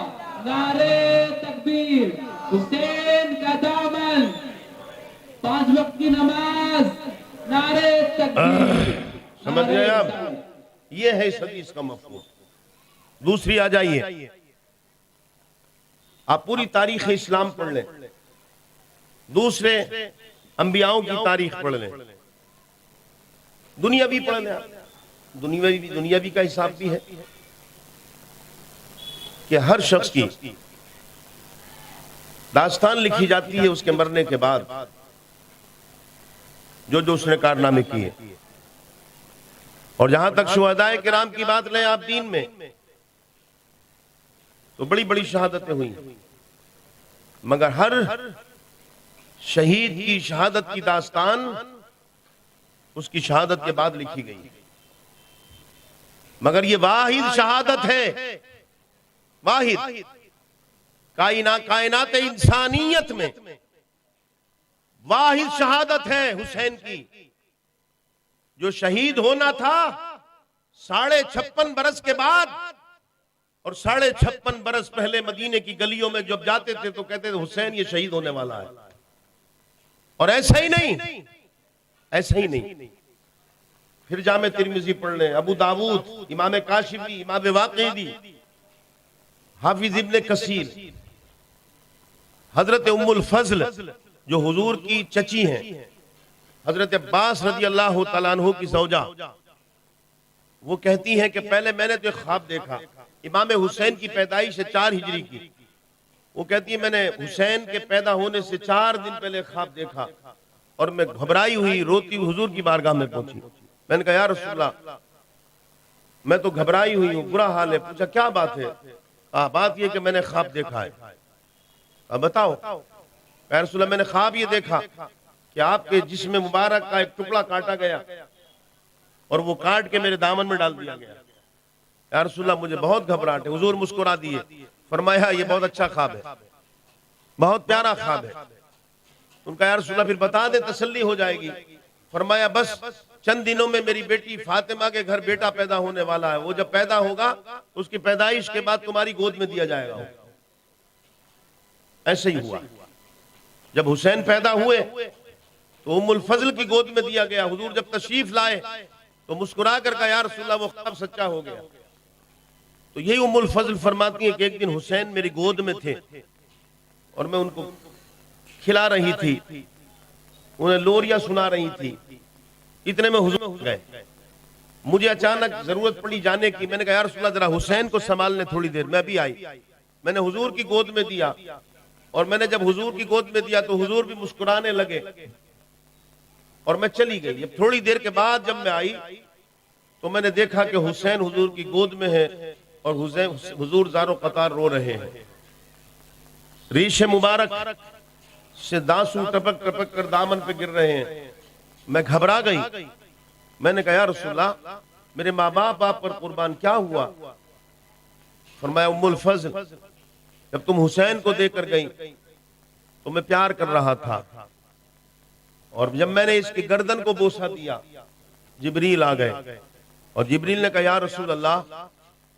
S2: नारे तकबीर, हुसैन का दामन, 5 वक्त की नमाज, नारे तकबीर।
S1: समझ गए आप? ये है इस हदीस का मफहूम। दूसरी आ जाइए, आप पूरी तारीख इस्लाम पढ़ लें, दूसरे अंबियाओं की तारीख पढ़ लें, दुनिया भी पढ़ लें। दुनियावी का हिसाब भी है कि हर शख्स की दास्तान लिखी जाती है उसके मरने के बाद, जो जो उसने कारनामे किए। और जहां तक शुहदाए किराम की बात लें आप दीन में, तो बड़ी बड़ी शहादतें हुई, मगर हर शहीद की शहादत की दास्तान उसकी शहादत के बाद लिखी गई। मगर ये वाहिद शहादत है, वाहिद कायनात इंसानियत में वाहिद शहादत है हुसैन की, जो शहीद होना था 56.5 बरस के बाद। और 56.5 बरस पहले मदीने की गलियों में जब जाते थे तो कहते थे हुसैन ये शहीद होने वाला है। और ऐसा ही नहीं, ऐसा ही नहीं, फिर जामे तिरमिजी पढ़ लें, अबू दाऊद, इमाम काशिफी, इमाम वाक़िदी, हाफिज इब्ने कसीर, हजरत उम्मुल फजल जो हुजूर की चची हैं, हजरत अब्बास रजी अल्लाह तआला अन्हु की ज़ौजा, वो कहती हैं कि पहले मैंने तो एक ख्वाब देखा इमाम हुसैन की पैदाइश है 4 हिजरी की। वो कहती है मैंने हुसैन के पैदा होने से 4 दिन पहले ख्वाब देखा और मैं घबराई हुई रोती हुजूर की बारगाह में पहुंची। मैंने कहा या रसूलल्लाह मैं तो घबराई हुई हूँ, बुरा हाल है। पूछा क्या बात है? बात यह कि मैंने ख्वाब देखा है। अब बताओ। या रसूलल्लाह मैंने ख्वाब ये देखा कि आपके जिस्म मुबारक का एक टुकड़ा काटा गया और वो काट के मेरे दामन में डाल दिया गया। या रसूलल्लाह मुझे बहुत घबराहट है। हुजूर मुस्कुरा दिए, फरमाया ये बहुत अच्छा ख्वाब है, बहुत प्यारा ख्वाब है। उनका या रसूलल्लाह फिर बता दे तसल्ली हो जाएगी। फरमाया बस चंद दिनों में मेरी बेटी फातिमा के घर बेटा पैदा होने वाला है, वो जब पैदा होगा उसकी पैदाइश के बाद तुम्हारी गोद में दिया जाएगा। ऐसे ही हुआ। जब हुसैन पैदा हुए तो उम्मुल फजल की गोद में दिया गया। हुजूर जब तशरीफ लाए तो मुस्कुरा कर कहा या रसूलल्लाह वो ख्वाब सच्चा हो गया। तो यही उम्मुल फजल फरमाती है कि एक दिन हुसैन मेरी गोद में थे और मैं उनको खिला रही थी, उन्हें लोरियां सुना रही थी। इतने में हुजूर गए, मुझे अचानक जरूरत पड़ी जाने की। मैंने कहा या रसूलल्लाह जरा हुसैन को संभालने थोड़ी देर। मैं भी आई, मैंने हुजूर की गोद में दिया और मैंने जब हुजूर की गोद में दिया तो हुजूर भी मुस्कुराने लगे और मैं चली गई। अब थोड़ी देर के बाद जब मैं आई तो मैंने देखा कि हुसैन हुजूर की गोद में है और हुजूर ज़ारो कतार रो रहे हैं। रीश मुबारक से दांसू टपक टपक कर दामन पे गिर रहे हैं। मैं घबरा गई। मैंने कहा या रसूलल्लाह मेरे माँ बाप आप पर कुर्बान, क्या हुआ? फरमाया उम्मुल फजल जब तुम हुसैन को देकर गई तो मैं प्यार कर रहा था और जब मैंने इसकी गर्दन को बोसा दिया जिब्रील आ गए और जिब्रील ने कहा या रसूल अल्लाह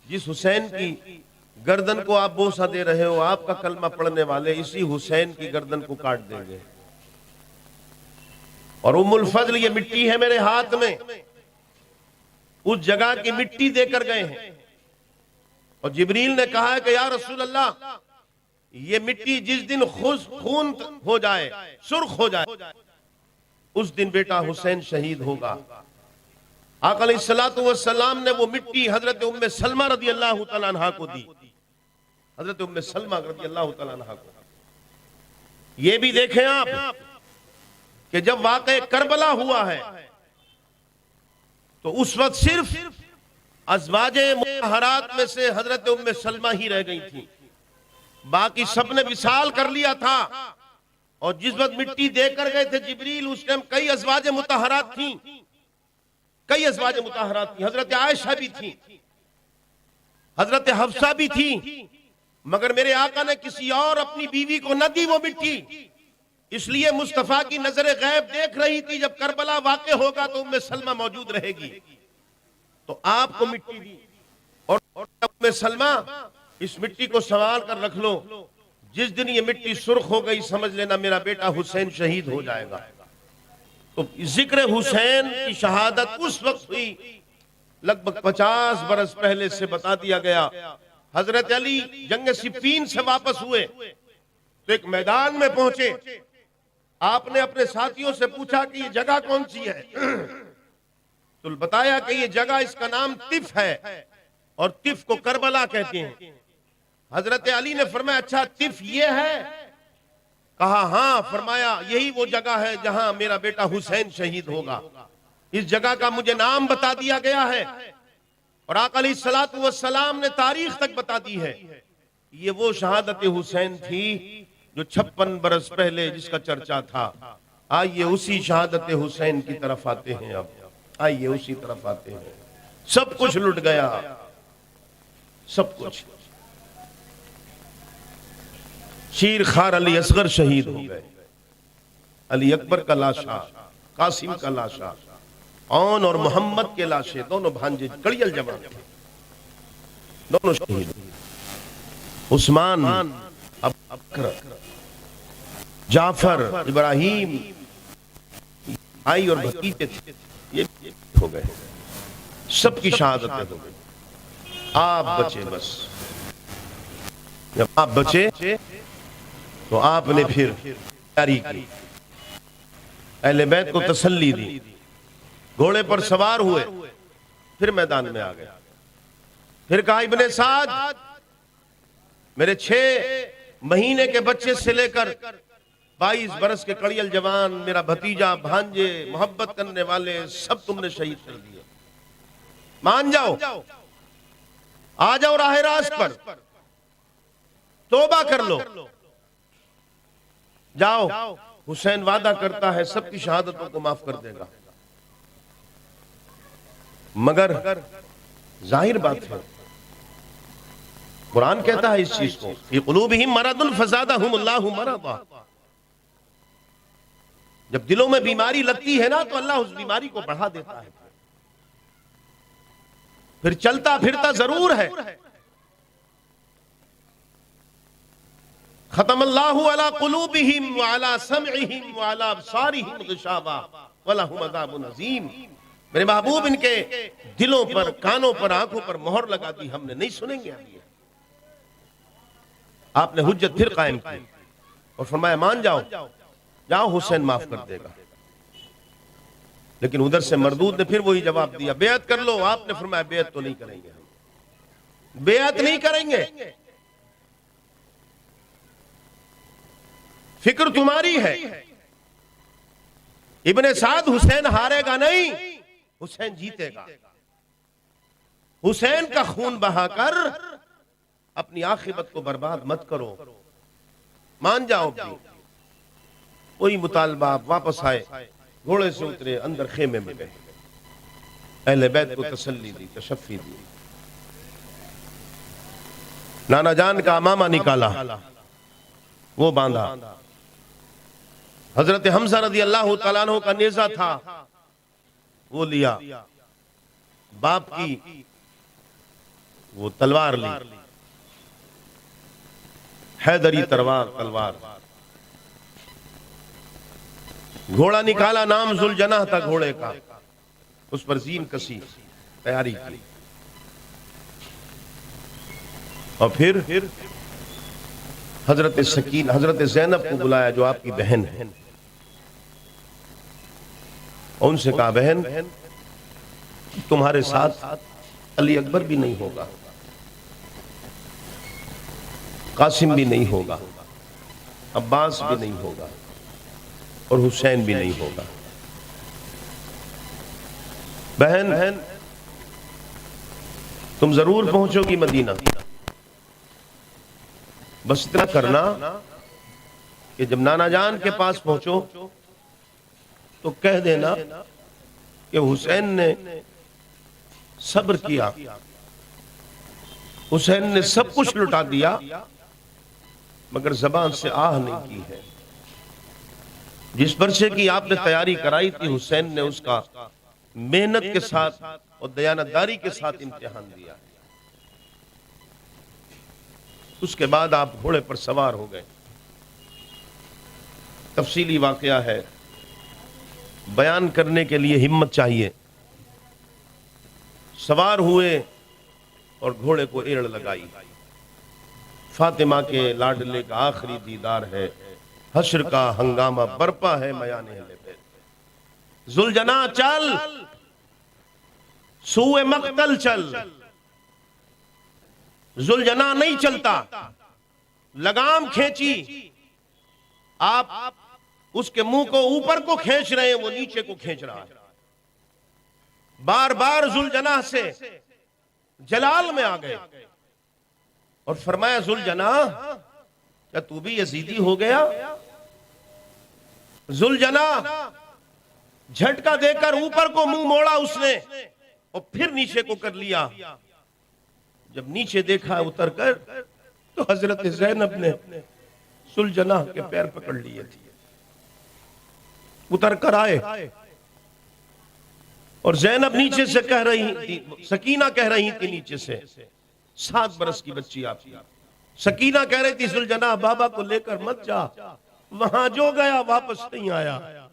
S1: जिस हुसैन की गर्दन को आप बोसा दे रहे हो आपका कलमा पढ़ने वाले इसी हुसैन की गर्दन को काट देंगे। और उम्मुल फजल ये मिट्टी है मेरे हाथ में, उस जगह की मिट्टी देकर गए हैं। और जिब्रील ने कहा है कि या रसूल अल्लाह ये मिट्टी जिस दिन खून हो जाए, सुर्ख हो जाए, उस दिन बेटा हुसैन शहीद होगा। आका अलैहिस्सलातु वस्सलाम ने वो मिट्टी हजरत उम्मे सलमा रदी अल्लाह तआला अन्हा को दी। हजरत उम्मे सलमा रदी अल्लाह तआला अन्हा को। ये भी देखें आप कि जब वाक़े करबला हुआ है तो उस वक्त सिर्फ अज़वाजे मुतहरात में से हजरत उम्मे सलमा ही रह गई थी, बाकी सबने विसाल कर लिया था। और जिस वक्त मिट्टी देकर गए थे जिब्रील, उस टाइम कई अज़वाजे मुतहरात थी, कई अज़वाजे मुतहरात थी। हजरत आयशा भी थी, हजरत हफ्सा भी थी, मगर मेरे आका ने किसी और अपनी बीवी को न दी वो मिट्टी। इसलिए मुस्तफा की नजर गैब देख रही थी, जब करबला वाक़े होगा तो उम्मे सलमा मौजूद रहेगी, तो आपको मिट्टी दी। और उम्मे सलमा, इस मिट्टी को संभाल कर रख लो, जिस दिन ये मिट्टी सुर्ख हो गई समझ लेना मेरा बेटा हुसैन शहीद हो जाएगा। तो जिक्र हुसैन की शहादत उस वक्त हुई, लगभग 50 बरस पहले से बता दिया गया। हजरत अली जंग सिफ्फीन से वापस हुए तो एक मैदान में पहुंचे। आपने अपने साथियों से पूछा कि ये जगह कौन सी है, तो बताया कि ये जगह, इसका नाम तिफ है और तिफ को करबला कहते हैं। हजरत अली ने फरमाया अच्छा तिफ ये है? कहा हाँ। फरमाया यही वो जगह है जहां मेरा बेटा हुसैन शहीद होगा। इस जगह का मुझे नाम बता दिया गया है और आका अलैहिस्सलातु वस्सलाम ने तारीख तक बता दी है। ये वो शहादत हुसैन थी जो 56 बरस पहले जिसका चर्चा था। आइए उसी शहादत हुसैन की तरफ आते हैं। अब आइए उसी तरफ आते हैं। सब कुछ लुट गया, सब कुछ। शीर खार अली असगर शहीद हो गए, अली अकबर का लाशा, कासिम का लाशा, औन और मोहम्मद के लाशे, दोनों भांजे कड़ियल जवान थे, दोनों शहीद। उस्मान, अबू बकर, जाफर, इब्राहिम, भाई और भतीजे थे, ये हो गए, सबकी शहादतें हो गई। आप बचे बस। जब आप बचे तो आपने फिर तैयारी की, अहले बैत को तसल्ली दी, घोड़े पर सवार हुए, फिर मैदान में आ गए। फिर कहा इब्ने साद, मेरे 6 महीने के बच्चे से लेकर 22 बरस के कड़ियल जवान, मेरा भतीजा, भांजे, मोहब्बत करने वाले, सब तुमने शहीद कर दिए। मान जाओ, आ जाओ राह रास्त पर, तौबा कर लो, जाओ। हुसैन वादा करता है सबकी शहादतों को माफ कर देगा। मगर जाहिर बात है, कुरान कहता है इस चीज को, फी क़ुलूबिहिम मरदुन फज़ादहुमुल्लाहु मरदा। जब दिलों में बीमारी लगती है ना, तो अल्लाह उस बीमारी को बढ़ा देता है। फिर चलता फिरता जरूर है। खतमल्लाहु अला क़ुलूबिहिम व अला समइहिम व अला अबसारिहिम ग़िशावा व लहुम अज़ाबुन अज़ीम। मेरे महबूब, इनके दिलों पर, कानों पर, आंखों पर मोहर लगा दी, हमने नहीं सुनेंगे अभी। आपने हुज्जत फिर कायम की और फरमाया मान जाओ, जाओ हुसैन माफ कर देगा। लेकिन उधर से मरदूद ने फिर वही जवाब दिया, बेअत कर लो। आपने फरमाया बेअत तो नहीं करेंगे, हम बेअत नहीं करेंगे, फिक्र तुम्हारी है। इब्ने साद, हुसैन हारेगा नहीं, हुसैन जीतेगा। हुसैन का खून बहाकर अपनी आखिरत को बर्बाद मत करो, मान जाओ। वही मुतालबा, आप वापस आए, घोड़े से उतरे, अंदर खेमे में गए, अहले बैत को तसल्ली दी, तशफ़ी दी। नाना जान का अमामा निकाला, वो बांधा। हजरत हमजा रज़ी अल्लाह तआला अन्हु का नेज़ा था, वो लिया। बाप की वो तलवार ली, हैदरी तलवार। घोड़ा निकाला, नाम जुलजनाह था घोड़े का, उस पर जीन कसी, तैयारी की। और फिर हजरत सकीन, हजरत ज़ैनब को बुलाया जो आपकी बहन है, और उनसे कहा बहन, तुम्हारे साथ अली अकबर भी नहीं होगा, कासिम भी नहीं होगा, अब्बास भी नहीं होगा और हुसैन भी नहीं होगा। बहन, तुम जरूर पहुंचोगी मदीना। बस इतना करना कि जब नाना जान के पास पहुंचो तो कह देना कि हुसैन ने सब्र किया, हुसैन ने सब कुछ लुटा दिया, मगर जबान से आह नहीं की है। जिस पर्चे की आपने तैयारी कराई थी, हुसैन ने उसका मेहनत के साथ और दयानतदारी के साथ इम्तिहान दिया। उसके बाद आप घोड़े पर सवार हो गए। तफसीली वाकया है, बयान करने के लिए हिम्मत चाहिए। सवार हुए और घोड़े को एड़ लगाई। फातिमा के लाडले का आखिरी दीदार है, हश्र का हंगामा बरपा है मयाने अहले बैत। जुलजना चल, सूए मक्तल चल। जुलजना नहीं चलता, लगाम खींची, आप उसके मुंह को ऊपर को खींच रहे हैं, वो नीचे को खींच रहा है। बार बार जुलजना से जलाल में आ गए और फरमाया, जुलजना क्या तू भी यजीदी हो गया? जुलजना झटका देकर ऊपर को मुंह मोड़ा उसने और फिर नीचे को कर लिया। जब नीचे देखा उतर कर तो हजरत ज़ैनब ने सुलजना के पैर पकड़ लिए थे। उतर कर आए और ज़ैनब नीचे से कह रही थी, सकीना कह रही थी नीचे से, 7 बरस की बच्ची आपकी। सकीना कह रही थी, सुलजना बाबा को लेकर मत जा, वहां जो गया वापस नहीं आया।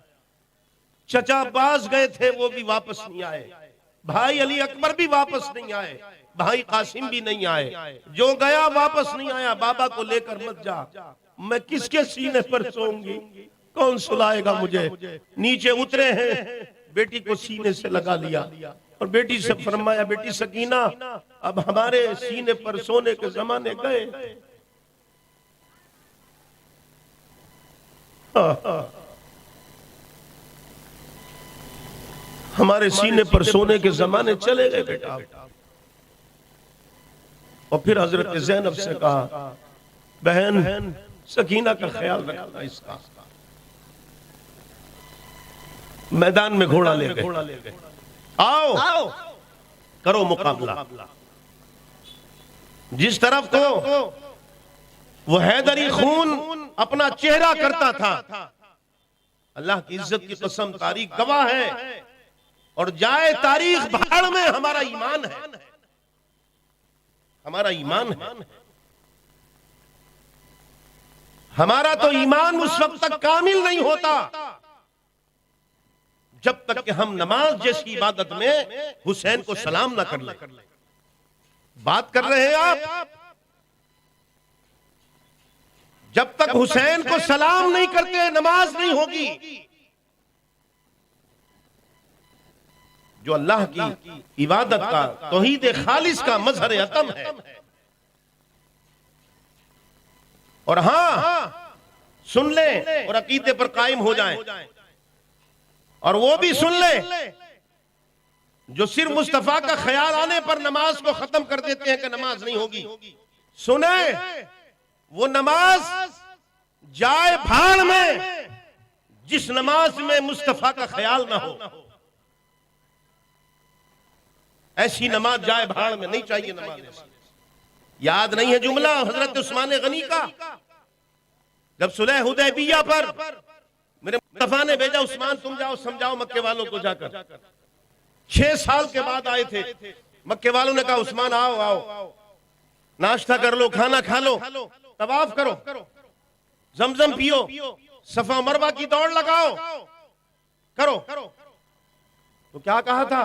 S1: चचा अब्बास गए थे, वो भी वापस नहीं आए। भाई अली अकबर भी वापस नहीं आए, भाई कासिम भी नहीं आए। जो गया वापस नहीं आया, बाबा को लेकर मत जा। मैं किसके सीने पर सोऊंगी? कौन सुलाएगा मुझे? नीचे उतरे हैं, बेटी को सीने से लगा लिया और बेटी से फरमाया, बेटी सकीना, अब हमारे सीने पर सोने के जमाने गए। हमारे सीने पर सोने के जमाने चले गए बेटा। और फिर हजरत ज़ैनब से कहा, बहन सकीना का ख्याल रखना इसका। मैदान में घोड़ा ले गए। आओ करो मुकाबला। जिस तरफ को वो हैदरी खून अपना चेहरा करता था, अल्लाह की इज्जत की कसम, तारीख गवाह है और जाए तारीख भाड़ में, हमारा ईमान है, हमारा ईमान है। हमारा तो ईमान उस वक्त तक कामिल नहीं होता जब तक कि हम नमाज जैसी इबादत में हुसैन को सलाम ना कर ले। बात कर रहे हैं आप? जब तक हुसैन को सलाम नहीं करते नमाज नहीं होगी। जो अल्लाह की इबादत का, तौहीद खालिस का मजहर अतम है। और हां, सुन ले और अकीदे पर कायम हो जाएं। और वो भी सुन ले जो सिर्फ मुस्तफा का ख्याल आने पर नमाज को खत्म कर देते हैं कि नमाज नहीं होगी। सुने, वो नमाज जाए भाड़ में जिस नमाज में मुस्तफा का ख्याल ना हो, ऐसी नमाज जाए भाड़ में नहीं चाहिए। नमाज ऐसी याद नहीं है जुमला हजरत उस्मान गनी का, जब सुलह हुदैबिया पर मेरे मुस्तफा ने भेजा, उस्मान तुम जाओ समझाओ मक्के वालों को जाकर। 6 साल के बाद आए थे। मक्के वालों ने कहा, उस्मान आओ आओ, नाश्ता कर लो, खाना खा लो, तवाफ करो, जमजम पियो, सफा मरवा की दौड़ लगाओ, करो। तो क्या कहा था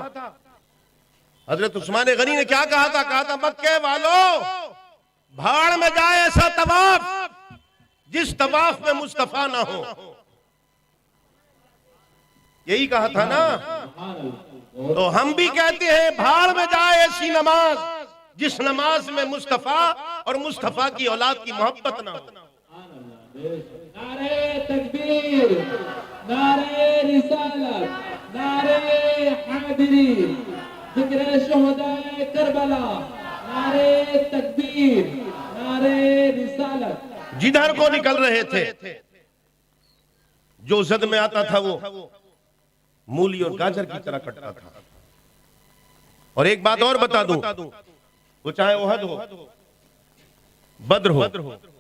S1: हजरत उस्मान गनी ने? क्या कहा था? कहा था, मक्के वालों, भाड़ में जाए ऐसा तवाफ जिस तवाफ में मुस्तफा ना हो। यही कहा था ना? तो हम भी कहते हैं, भाड़ में जाए ऐसी नमाज जिस नमाज में मुस्तफा और मुस्तफा की औलाद की मोहब्बत ना हो।
S2: नारे तकबीर, नारे रिसालत, नारे हैदरी, जिक्र शुहदा उलमाए करबला, नारे तकबीर, नारे रिसालत।
S1: जिधर को निकल रहे थे जो जद में आता था वो मूली और गाजर की तरह कटता था। और एक बात और बता दूं, वो चाहे ओहद हो, बद्र हो,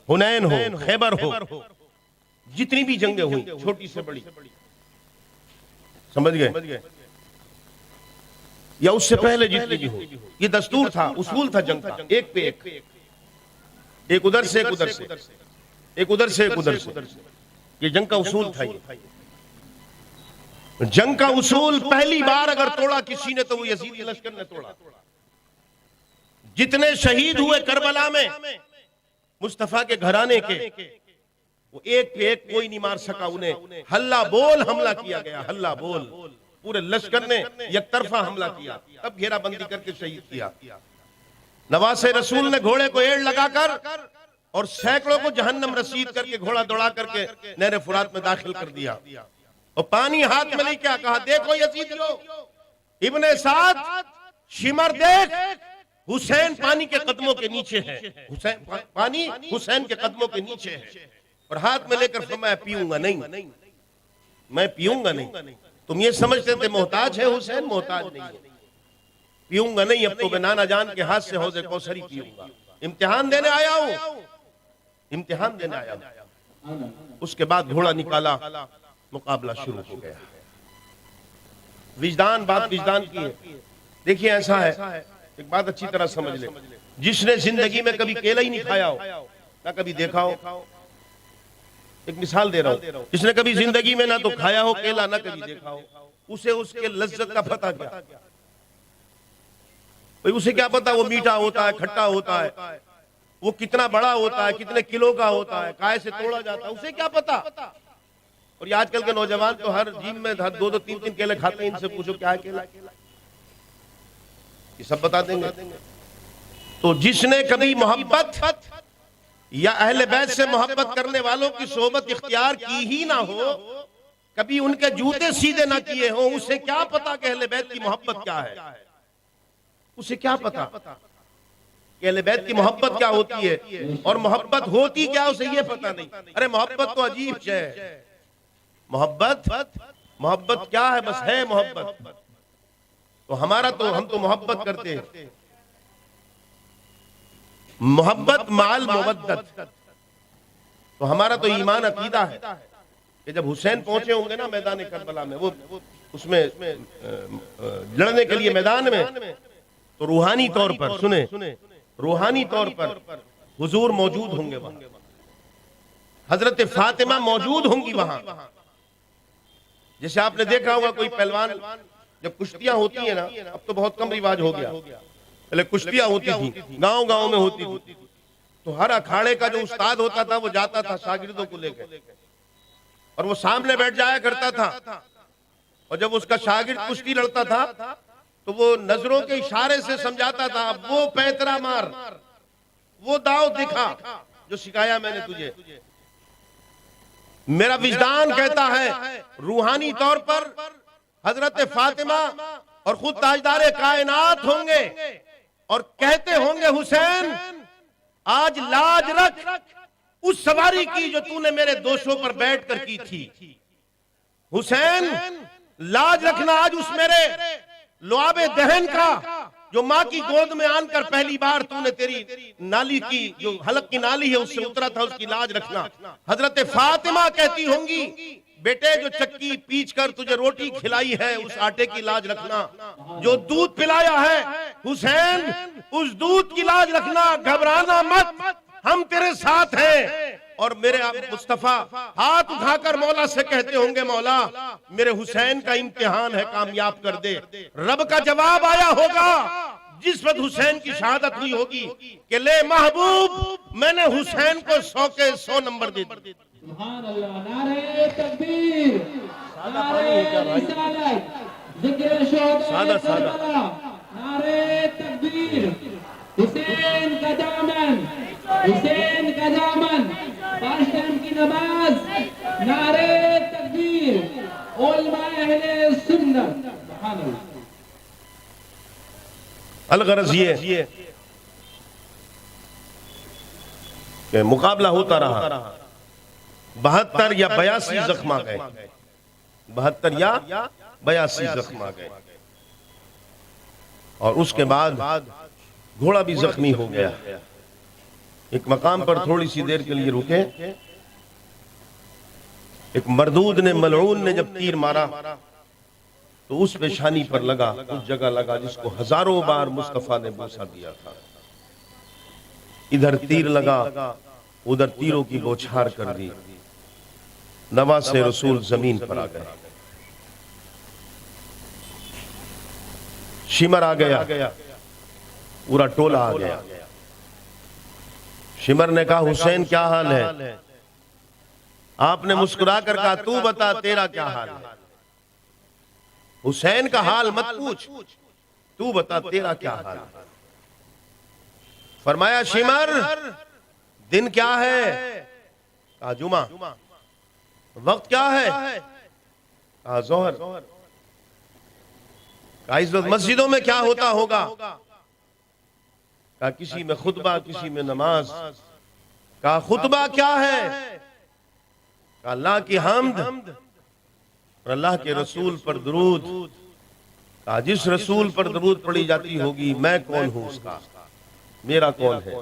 S1: हुनैन हो, खैबर हो, जितनी भी जंगें हुई छोटी से बड़ी, समझ गए, या उससे पहले जितनी भी हो, ये दस्तूर था, उसूल था जंग का, एक पे एक उधर से एक उधर से, एक उधर से एक उधर से, ये जंग का उसूल था। ये जंग का उसूल पहली बार अगर तोड़ा किसी ने तो वो यजीदी लश्कर ने तोड़ा। जितने शहीद हुए करबला में मुस्तफा के घराने के, वो एक पे एक कोई नहीं मार सका उन्हें। हल्ला बोल हमला किया गया, हल्ला बोल, पूरे लश्कर ने एक तरफा हमला किया, तब घेराबंदी करके शहीद किया। नवासे रसूल ने घोड़े को एड़ लगाकर और सैकड़ों को जहन्नम रसीद करके घोड़ा दौड़ा करके नहर फुरात में दाखिल कर दिया। और पानी हाथ में लेके कहा, देखो यजीदियों, इब्ने साद शिमर देख, हुसैन पानी के कदमों के नीचे है, हुसैन पानी हुसैन के कदमों के नीचे है। और हाथ में लेकर फरमाया, पीऊंगा नहीं, मैं पीऊंगा नहीं। तुम ये समझते थे मोहताज है हुसैन, मोहताज नहीं है, पीऊंगा नहीं, अब तो मैं नाना जान के हाथ से हौज़े कौसरी पीऊंगा। इम्तिहान देने आया हूं, इम्तिहान देने आया हूं। उसके बाद घोड़ा निकाला, मुकाबला शुरू हो गया। विजदान, बात विजदान की है। देखिए ऐसा है, एक बात अच्छी तरह समझ ले, जिसने जिंदगी में कभी केला ही नहीं खाया हो, ना कभी देखा हो, एक मिसाल दे रहा हूं, जिसने कभी जिंदगी में ना तो खाया हो केला, ना कभी देखा हो, उसे उसके लज्जत का पता क्या? भाई उसे क्या पता वो मीठा होता है, खट्टा होता है, वो कितना बड़ा होता है, कितने किलो का होता है, काय से तोड़ा जाता है, उसे क्या पता? और ये आजकल के नौजवान तो हर जिम में 2-2 3-3 केले खाते हैं। इनसे पूछो क्या है केला, ये सब बता देंगे। तो जिसने कभी मोहब्बत या अहले बैत से मोहब्बत करने वालों की सोहबत इख्तियार की ही ना हो, कभी उनके जूते सीधे ना किए हो, उसे क्या पता कि अहले बैत की मोहब्बत क्या है? उसे क्या पता कि अहले बैत की मोहब्बत क्या होती है और मोहब्बत होती क्या, उसे ये पता नहीं। अरे मोहब्बत तो अजीब है, मोहब्बत क्या है? बस है मोहब्बत। तो हमारा तो, हम तो मोहब्बत करते हैं, मोहब्बत माल मुवद्दत। तो हमारा तो ईमान अकीदा है कि जब हुसैन पहुंचे होंगे ना मैदान करबला में, वो उसमें लड़ने के लिए मैदान में, तो रूहानी तौर पर, सुने, रूहानी तौर पर हुजूर मौजूद होंगे वहां, हजरत फातिमा मौजूद होंगी वहां। जैसे आपने देखा होगा कोई पहलवान, जब कुश्तियां होती है ना, अब तो बहुत कम रिवाज हो गया, पहले कुश्तियां होती थी, गांव गांव में होती थी, तो हर अखाड़े का जो उस्ताद होता था वो जाता था शागिर्दों को लेकर, और वो सामने बैठ जाया करता था। और जब उसका शागिर्द कुश्ती लड़ता था तो वो नजरों के इशारे से समझाता था, वो पैतरा मार, वो दाव दिखा जो सिखाया मैंने तुझे। मेरा विजदान कहता है रूहानी तौर पर हजरत फातिमा और खुद ताजदार कायनात होंगे और कहते होंगे, हुसैन आज लाज रख उस सवारी की जो तूने मेरे दोषों पर बैठकर की थी। हुसैन लाज रखना आज उस मेरे लुआबे दहन का जो माँ की गोद में आनकर पहली बार तूने तेरी नाली की, जो हलक की नाली है उससे उतरा था, उसकी लाज रखना। हजरत फातिमा कहती होंगी, बेटे जो चक्की पीच कर तुझे रोटी खिलाई है उस आटे की लाज रखना, जो दूध पिलाया है हुसैन उस दूध की लाज रखना, घबराना मत, हम तेरे साथ हैं। और मेरे मुस्तफा हाथ उठाकर मौला से कहते होंगे, मौला मेरे हुसैन का इम्तिहान है, कामयाब कर दे। रब का जवाब आया होगा जिस वक्त हुसैन की शहादत हुई होगी कि ले महबूब मैंने हुसैन को 100 के 100 नंबर दे दिए।
S2: सुभान अल्लाह, नारे तकबीर, नारे रिसालत, जिक्र शोहदा करबला, नारे तकबीर, हुसैन का दामन, हुसैन का दामन, 5 टाइम की नमाज, नारे तकबीर, उलमा अहले सुन्नत। सुभान अल्लाह।
S1: अलगरज ये कि मुकाबला होता रहा, 72 या 82 जख्म आ गए, 72 या 82 जख्म आ गए। और उसके बाद घोड़ा भी जख्मी हो गया। एक मकाम पर थोड़ी सी देर के लिए रुके, एक मरदूद ने, मलऊन ने जब तीर मारा तो उस पेशानी पर लगा, उस जगह लगा जिसको हजारों बार मुस्तफा ने बूसा दिया था। इधर तीर लगा, उधर तीरों की बौछार कर दी। नवासे रसूल जमीन पर आ गए। शिमर आ गया, पूरा टोला आ गया। शिमर ने कहा, हुसैन क्या हाल है? आपने मुस्कुरा कर कहा, तू बता तेरा क्या हाल है? हुसैन का हाल मत पूछ, तू बता तेरा क्या हाल है? फरमाया, शिमर दिन क्या है? कहा जुमा। वक्त क्या है? कहा जोहर। कहा इस वक्त मस्जिदों में क्या होता होगा? कहा किसी में खुतबा, किसी में नमाज। कहा खुतबा क्या है? कहा अल्लाह की हम्द और अल्लाह के रसूल पर दरूद। कहा जिस रसूल पर दरूद पढ़ी जाती होगी मैं कौन हूं उसका, मेरा कौन है?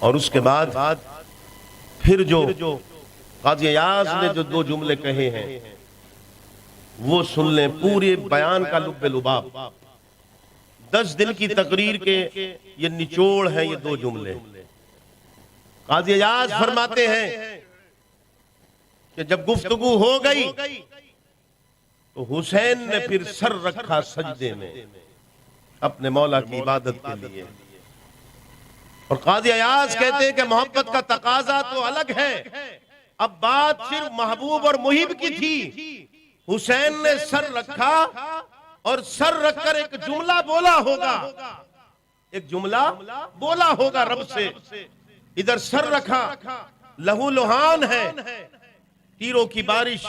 S1: और उसके बाद फिर जो काज़ी अयाज़ ने जो 2 जुमले कहे हैं वो सुन लें, पूरे बयान का लुब्बे लुबाब। 10 दिन की तकरीर के ये निचोड़ है, ये 2 जुमले। काज़ी अयाज़ फरमाते हैं कि जब गुफ्तगू हो गई तो हुसैन ने फिर सर रखा सजदे में अपने मौला की इबादत के लिए। और काज़ी अयाज़ कहते हैं कि मोहब्बत का तकाजा तो अलग है, अब बात सिर्फ महबूब और मुहिब की थी। हुसैन ने सर रखा और सर रखकर एक जुमला बोला होगा, एक जुमला बोला होगा रब से। इधर सर रखा, लहू लुहान है, तीरों की बारिश,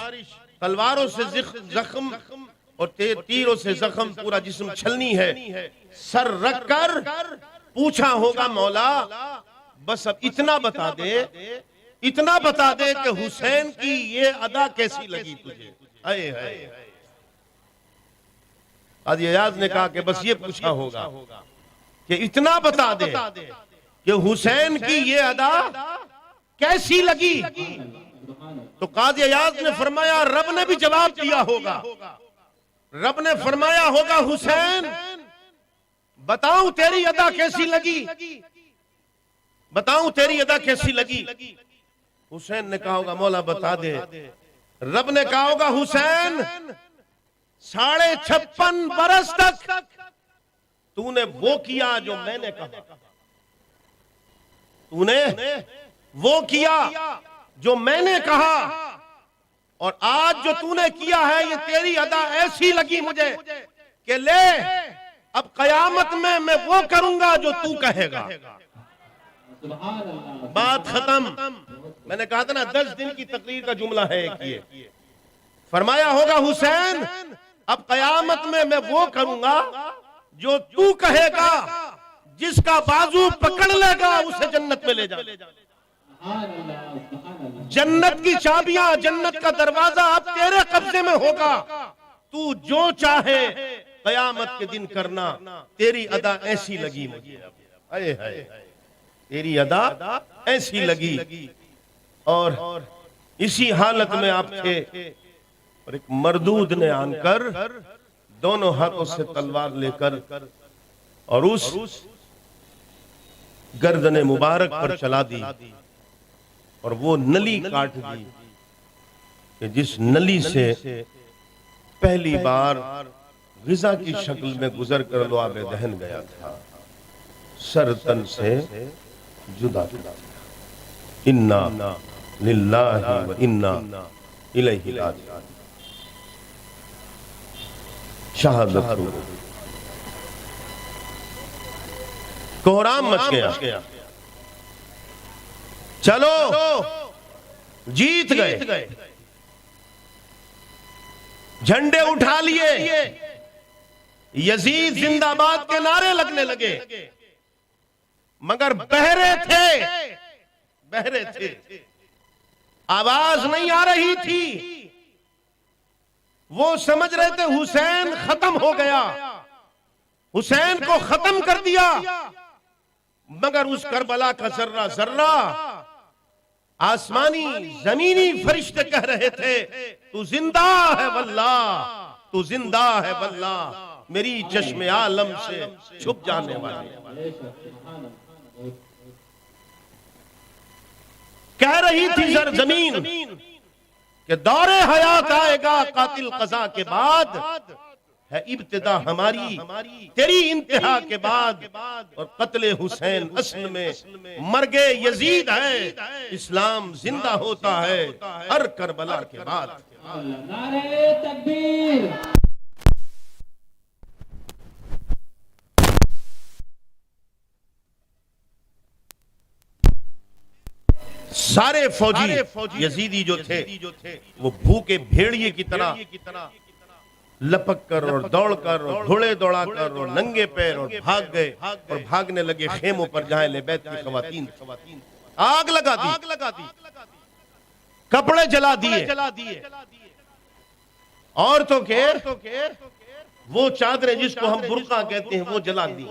S1: तलवारों से जख्म और तीरों से जख्म, पूरा जिस्म छलनी है। सर रखकर पूछा होगा, मौला बस अब इतना बता दे, इतना बता दे कि हुसैन की ये अदा कैसी लगी तुझे? आए हाय। काज़ी अयाज़ ने कहा कि बस ये पूछा होगा कि इतना बता दे कि हुसैन की ये अदा कैसी लगी। तो काज़ी अयाज़ ने फरमाया, रब ने भी जवाब दिया होगा। रब ने फरमाया होगा, हुसैन बताऊं तेरी अदा कैसी लगी, बताऊं तेरी अदा कैसी लगी? हुसैन ने कहा होगा, मौला बता दे। रब ने कहा होगा, हुसैन 56.5 बरस तक तूने वो किया जो मैंने कहा, तूने वो किया जो मैंने कहा, और आज जो तूने किया है ये तेरी अदा ऐसी लगी मुझे कि ले अब कयामत में मैं वो करूंगा जो तू कहेगा। बात खत्म। मैंने कहा था ना 10 दिन की तकरीर का जुमला है एक ये। फरमाया होगा, हुसैन अब कयामत में मैं वो करूंगा जो तू कहेगा, जिसका बाजू पकड़ लेगा उसे जन्नत में ले जा। जन्नत की चाबियां, जन्नत का दरवाजा अब तेरे कब्जे में होगा। तू जो चाहे कयामत के दिन करना। तेरी अदा ऐसी लगी मुझे, आए हाय, तेरी अदा ऐसी लगी। और इसी हालत में आप थे और एक मरदूद ने आकर दोनों हाथों से तलवार लेकर और उस गर्दन मुबारक पर चला दी और वो नली काट दी कि जिस नली से पहली बार गिजा की शक्ल में गुजर कर लुआब दहन गया था, सर तन से जुदा था। इन्ना लिल्लाहि व इन्ना इलैहि राजिऊन। शहादत हो, कोहराम मच गया। चलो जीत गए, झंडे उठा लिए, यजीद जिंदाबाद के नारे लगने लगे, मगर बहरे थे, आवाज नहीं आ रही थी। वो समझ रहे थे हुसैन खत्म हो गया, हुसैन को खत्म कर दिया, मगर उस करबला का जर्रा जर्रा आसमानी जमीनी फरिश्ते कह रहे थे, तू जिंदा है वल्लाह, तू जिंदा है वल्लाह, मेरी चश्मे आलम से छुप जाने वाले। कह रही थी जमीन कि दौरे हयात आएगा कातिल कज़ा के बाद, है इब्तिदा हमारी तेरी इंतहा के बाद, और कत्ले हुसैन असल में मर्गे यजीद है, इस्लाम जिंदा होता है हर करबला के बाद।
S2: नारे तकबीर।
S1: सारे फौजी यजीदी जो थे वो भूखे भेड़िए की तरह लपक कर और दौड़ कर और घोड़े दौड़ा कर और नंगे पैर और भाग गए, और भागने लगे खेमों पर जहां लेबैत की खवातीन। आग लगा दी, कपड़े जला दिए, औरतों के वो चादरें जिसको हम बुर्का कहते हैं वो जला दी।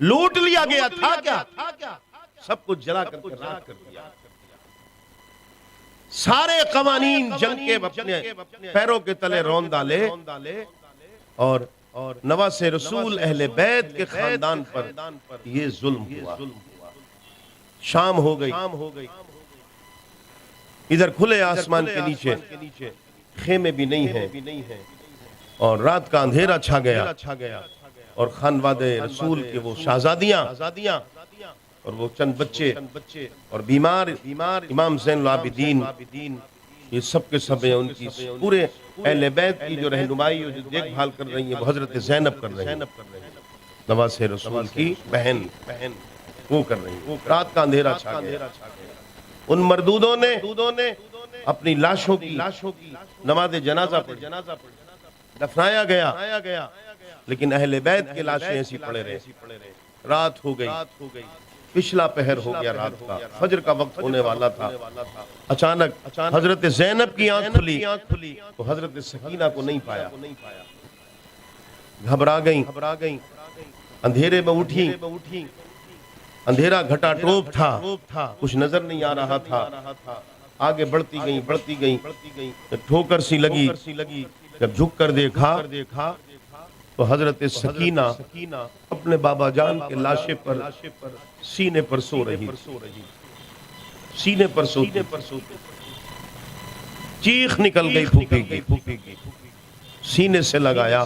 S1: लूट लिया गया था क्या, सब कुछ जला करके राख कर दिया। सारे कवानीन जंग के अपने पैरों के तले रौंद डाले, और नवासे रसूल अहले बैत के खानदान पर ये जुल्म हुआ। शाम हो गई, इधर खुले आसमान के नीचे खेमे भी नहीं है, और रात का अंधेरा छा गया, और खानवादे रसूल के वो शाहजादियां और वो चंद बच्चे और बीमार इमाम ज़ैनुल आबिदीन, ये सब के सब उनकी पूरे अहले बैत की जो रहनुमाई और जो देखभाल कर रही है वो हजरत ज़ैनब कर रही है, नवासे रसूल की बहन वो कर रही है। रात का अंधेरा छा गया, उन मरदूदों ने अपनी लाशों की नमाज़े जनाजा पढ़ी, दफनाया गया, लेकिन अहले बैत की लाशें ऐसी पड़े रहे। रात हो गई, पिछला पहर हो गया रात का, फजर का वक्त होने वाला था। अचानक हजरत ज़ैनब की आंख खुली तो हजरत सकीना को नहीं पाया, घबरा गई, अंधेरे में उठी, अंधेरा घटा टोप था, कुछ नजर नहीं आ रहा था। आगे बढ़ती गई, ठोकर सी लगी, जब झुक कर देखा तो हजरत सकीना अपने बाबा जान के लाशे पर सीने पर सो रही, सीने पर सोती, चीख निकल गई फूफी की, सीने से लगाया।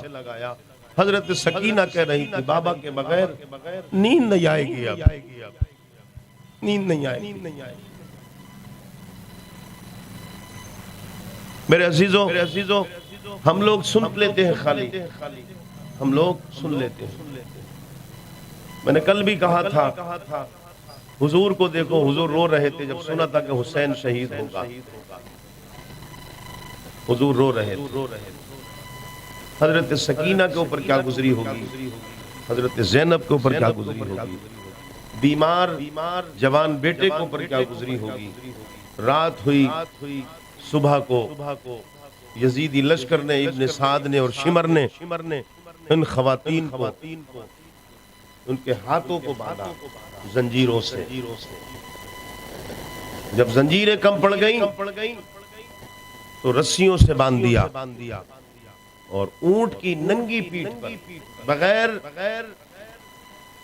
S1: हजरत सकीना कह रही थी बाबा के बगैर नींद नहीं आएगी, अब नींद नहीं आएगी। मेरे अजीजों, हम लोग सुन लेते हैं, खाली हम लोग सुन लेते हैं। मैंने कल भी कहा था, हुजूर को देखो, हुजूर रो रहे थे जब सुना था कि हुसैन शहीद होगा, हुजूर रो रहे थे। हजरत सकीना के ऊपर क्या गुजरी होगी, हजरत ज़ैनब के ऊपर क्या गुजरी होगी, बीमार जवान बेटे के ऊपर क्या गुजरी होगी। रात हुई, सुबह को यजीदी लश्कर ने, इब्न साद ने और शिमर ने इन खवातीन को उनके हाथों को बांधा जंजीरों से। जब जंजीरें कम पड़ गई तो रस्सियों से बांध दिया, और ऊंट की नंगी पीठ पर बगैर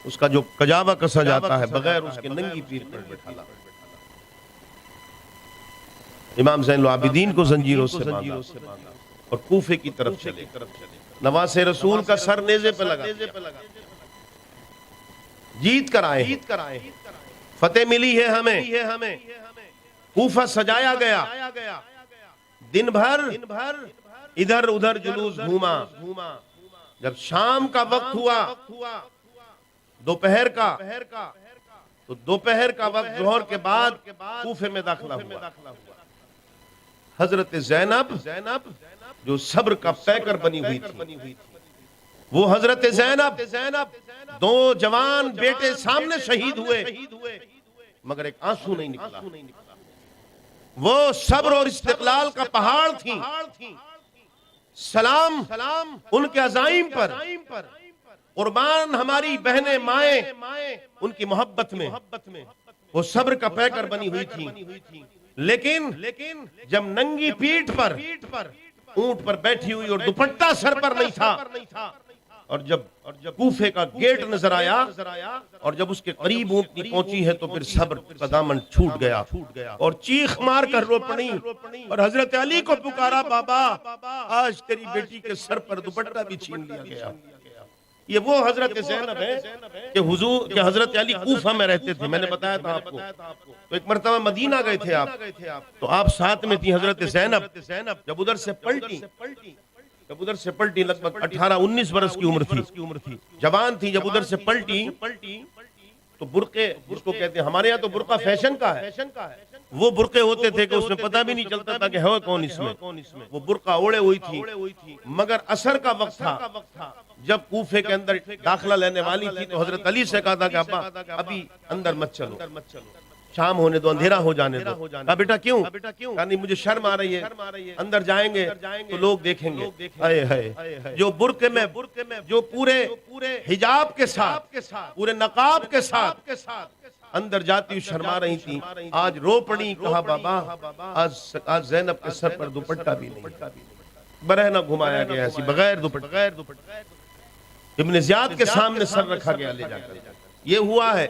S1: उसका जो कजावा कसा जाता है, बगैर उसके नंगी पीठ पर बैठाला। इमाम ज़ैनुल आबिदीन को जंजीरों से बांधा और कूफे की तरफ चले। नवासे रसूल का सर नेज़े पे लगा, जीत कर आए, फतेह मिली है हमें। कूफा सजाया गया, दिन भर इधर उधर जुलूस घूमा। जब शाम का वक्त हुआ, दोपहर का, तो दोपहर का वक्त जोहर के बाद कूफे में दाखिला हुआ। हजरत ज़ैनब जो सब्र का पैकर बनी हुई थी, वो हजरत ज़ैनब दो जवान बेटे सामने शहीद हुए, मगर एक आंसू नहीं निकला। वो सब्र और इस्तिक़लाल का पहाड़ थी। सलाम उनके अज़ाइम पर, कुर्बान हमारी बहनें माए उनकी मोहब्बत में, वो सब्र का पैकर बनी हुई थी। लेकिन जब नंगी पीठ पर ऊंट पर बैठी हुई और दुपट्टा सर पर नहीं था, और जब कूफे का गेट नजर आया और जब उसके करीब ऊंटनी पहुंची है तो फिर सब्र का दामन छूट गया और चीख मार कर रो पड़ी और हजरत अली को पुकारा, बाबा आज तेरी बेटी के सर पर दुपट्टा भी छीन लिया गया। ये वो हजरत ज़ैनब है कि हुजूर के हजरत अली कूफा में रहते थे। मैंने बताया था आपको। तो एक मरतबा मदीना गए थे आप, तो आप साथ में थी हजरत ज़ैनब। जब उधर से पलटी लगभग 18-19 वर्ष की उम्र थी, जवान थी। जब उधर से पलटी तो बुर्के, जिसको कहते हैं हमारे यहाँ तो बुर्का फैशन का है, वो बुर्के होते थे कि उसमें पता भी नहीं चलता था कि है कौन इसमें। वो बुर्का ओढ़े हुई थी, मगर असर का वक्त था। जब कूफे के अंदर दाखिला लेने वाली थी तो हजरत अली से कहा था कि अब्बा अभी अंदर मत चलो, शाम होने दो, अंधेरा हो जाने दो। कहा बेटा क्यों? कहा नहीं मुझे शर्म आ रही है, अंदर जाएंगे तो लोग देखेंगे। हाय हाय, जो बुर्के में जो पूरे हिजाब के साथ, पूरे नकाब के साथ अंदर जाती हुई शर्मा रही थी, आज रो पड़ी। कहा बाबा आज ज़ैनब के सर पर दुपट्टा भी नहीं, बरहना घुमाया गया ऐसी बगैर दुपट्टा। इब्न ज़ियाद के सामने सर रखा गया ले जाकर। ये हुआ है,